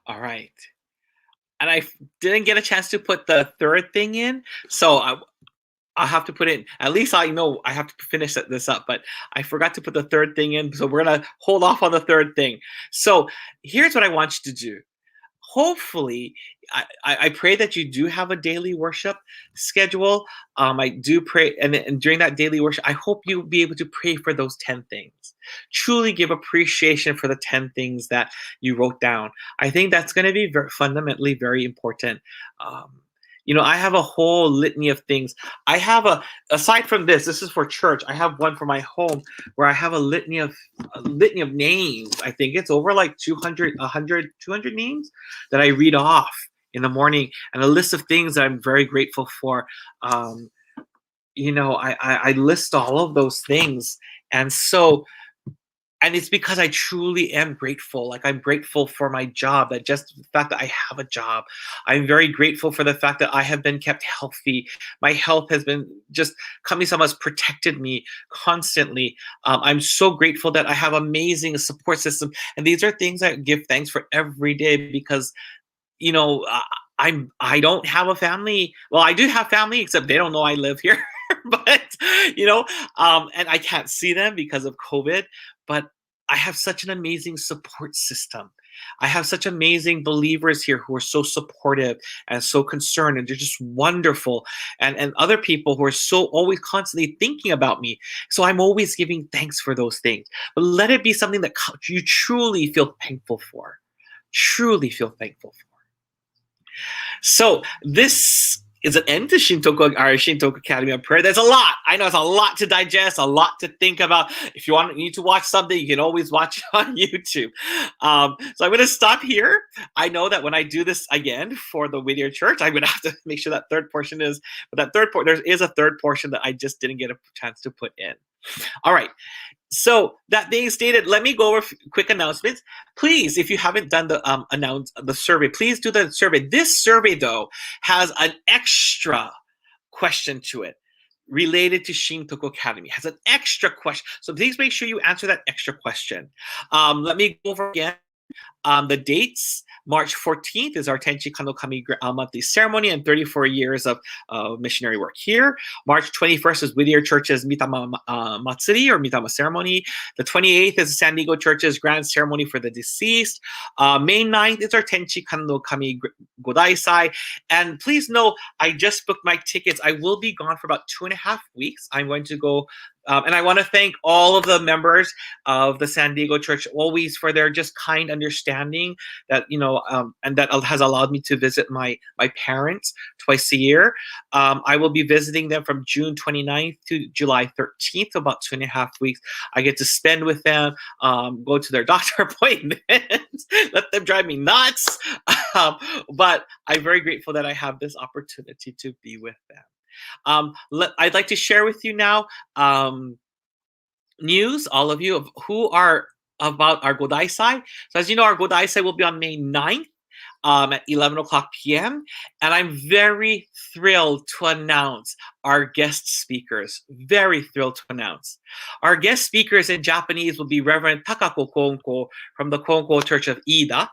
All right. And I didn't get a chance to put the third thing in, so I'll have to put it in. At least I know I have to finish this up, but I forgot to put the third thing in, so we're going to hold off on the third thing. So here's what I want you to do. Hopefully, I pray that you do have a daily worship schedule. I do pray, and during that daily worship, I hope you'll be able to pray for those 10 things. Truly give appreciation for the 10 things that you wrote down. I think that's going to be fundamentally very important. I have a whole litany of things. I have aside from this is for church. I have one for my home where I have a litany of names. I think it's over like 200 names that I read off in the morning, and a list of things that I'm very grateful for. I list all of those things. And it's because I truly am grateful. Like, I'm grateful for my job, that just the fact that I have a job. I'm very grateful for the fact that I have been kept healthy. My health has been just, Kami-sama has protected me constantly. I'm so grateful that I have amazing support system. And these are things I give thanks for every day, because, I don't have a family. Well, I do have family, except they don't know I live here. But, and I can't see them because of COVID. But I have such an amazing support system. I have such amazing believers here who are so supportive and so concerned, and they're just wonderful. And other people who are so always constantly thinking about me. So I'm always giving thanks for those things. But let it be something that you truly feel thankful for. truly feel thankful for. So this is an end to our Shintoku Academy of Prayer. There's a lot. I know it's a lot to digest, a lot to think about. If you need to watch something, you can always watch it on YouTube. So I'm going to stop here. I know that when I do this again for the Whittier Church, I'm going to have to make sure that third portion is, but that there is a third portion that I just didn't get a chance to put in. All right. So that being stated, let me go over quick announcements. Please, if you haven't done the survey, please do the survey. This survey, though, has an extra question to it related to Shintoku Academy. It has an extra question. So please make sure you answer that extra question. Let me go over again. The dates. March 14th is our Tenchi Kane monthly ceremony and 34 years of missionary work here. March 21st is Whittier Church's Mitama Matsuri or Mitama ceremony. The 28th is San Diego Church's grand ceremony for the deceased. May 9th is our Tenchi Kane Godaisai. And please know, I just booked my tickets. I will be gone for about 2.5 weeks. I'm going to go and I want to thank all of the members of the San Diego Church always for their just kind understanding that, and that has allowed me to visit my parents twice a year. I will be visiting them from June 29th to July 13th, about 2.5 weeks. I get to spend with them, go to their doctor appointments, let them drive me nuts. But I'm very grateful that I have this opportunity to be with them. I'd like to share with you now news, all of you, of who are about our Godaisai. So as you know, our Godaisai will be on May 9th at 11 o'clock p.m. And I'm very thrilled to announce our guest speakers. Very thrilled to announce. Our guest speakers in Japanese will be Reverend Takahashi from the Konko Church of Ida.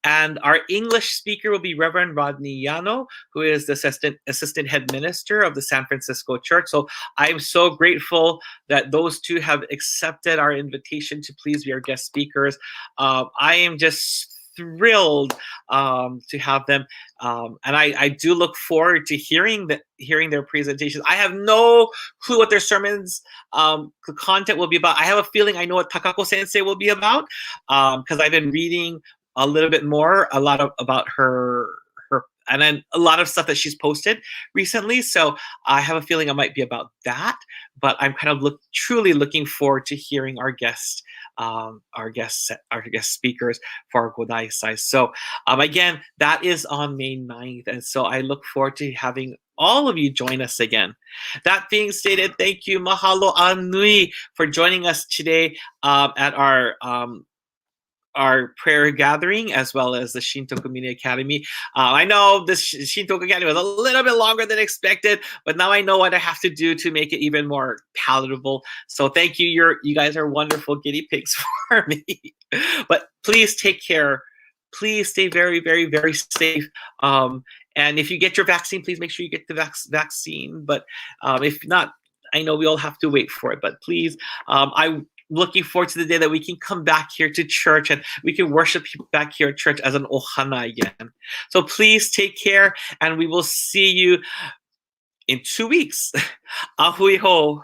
And our English speaker will be Reverend Rodney Yano, who is the assistant head minister of the San Francisco Church. So I'm so grateful that those two have accepted our invitation to please be our guest speakers. I am just thrilled to have them, and I do look forward to hearing their presentations. I have no clue what their sermons content will be about. I have a feeling I know what Takako Sensei will be about because I've been reading a little bit more, about her, and then a lot of stuff that she's posted recently. So I have a feeling it might be about that. But I'm kind of truly looking forward to hearing our guest speakers for our Godaisai. So again, that is on May 9th, and so I look forward to having all of you join us again. That being stated, thank you, mahalo anui, for joining us today at our prayer gathering, as well as the Shintoku Mini Academy. I know this Shintoku Academy was a little bit longer than expected, but now I know what I have to do to make it even more palatable. So thank you. You guys are wonderful guinea pigs for me. But please take care. Please stay very, very, very safe. And if you get your vaccine, please make sure you get the vaccine. But if not, I know we all have to wait for it. But please, I'm looking forward to the day that we can come back here to church and we can worship back here at church as an ohana again. So please take care, and we will see you in 2 weeks. Ahui ho.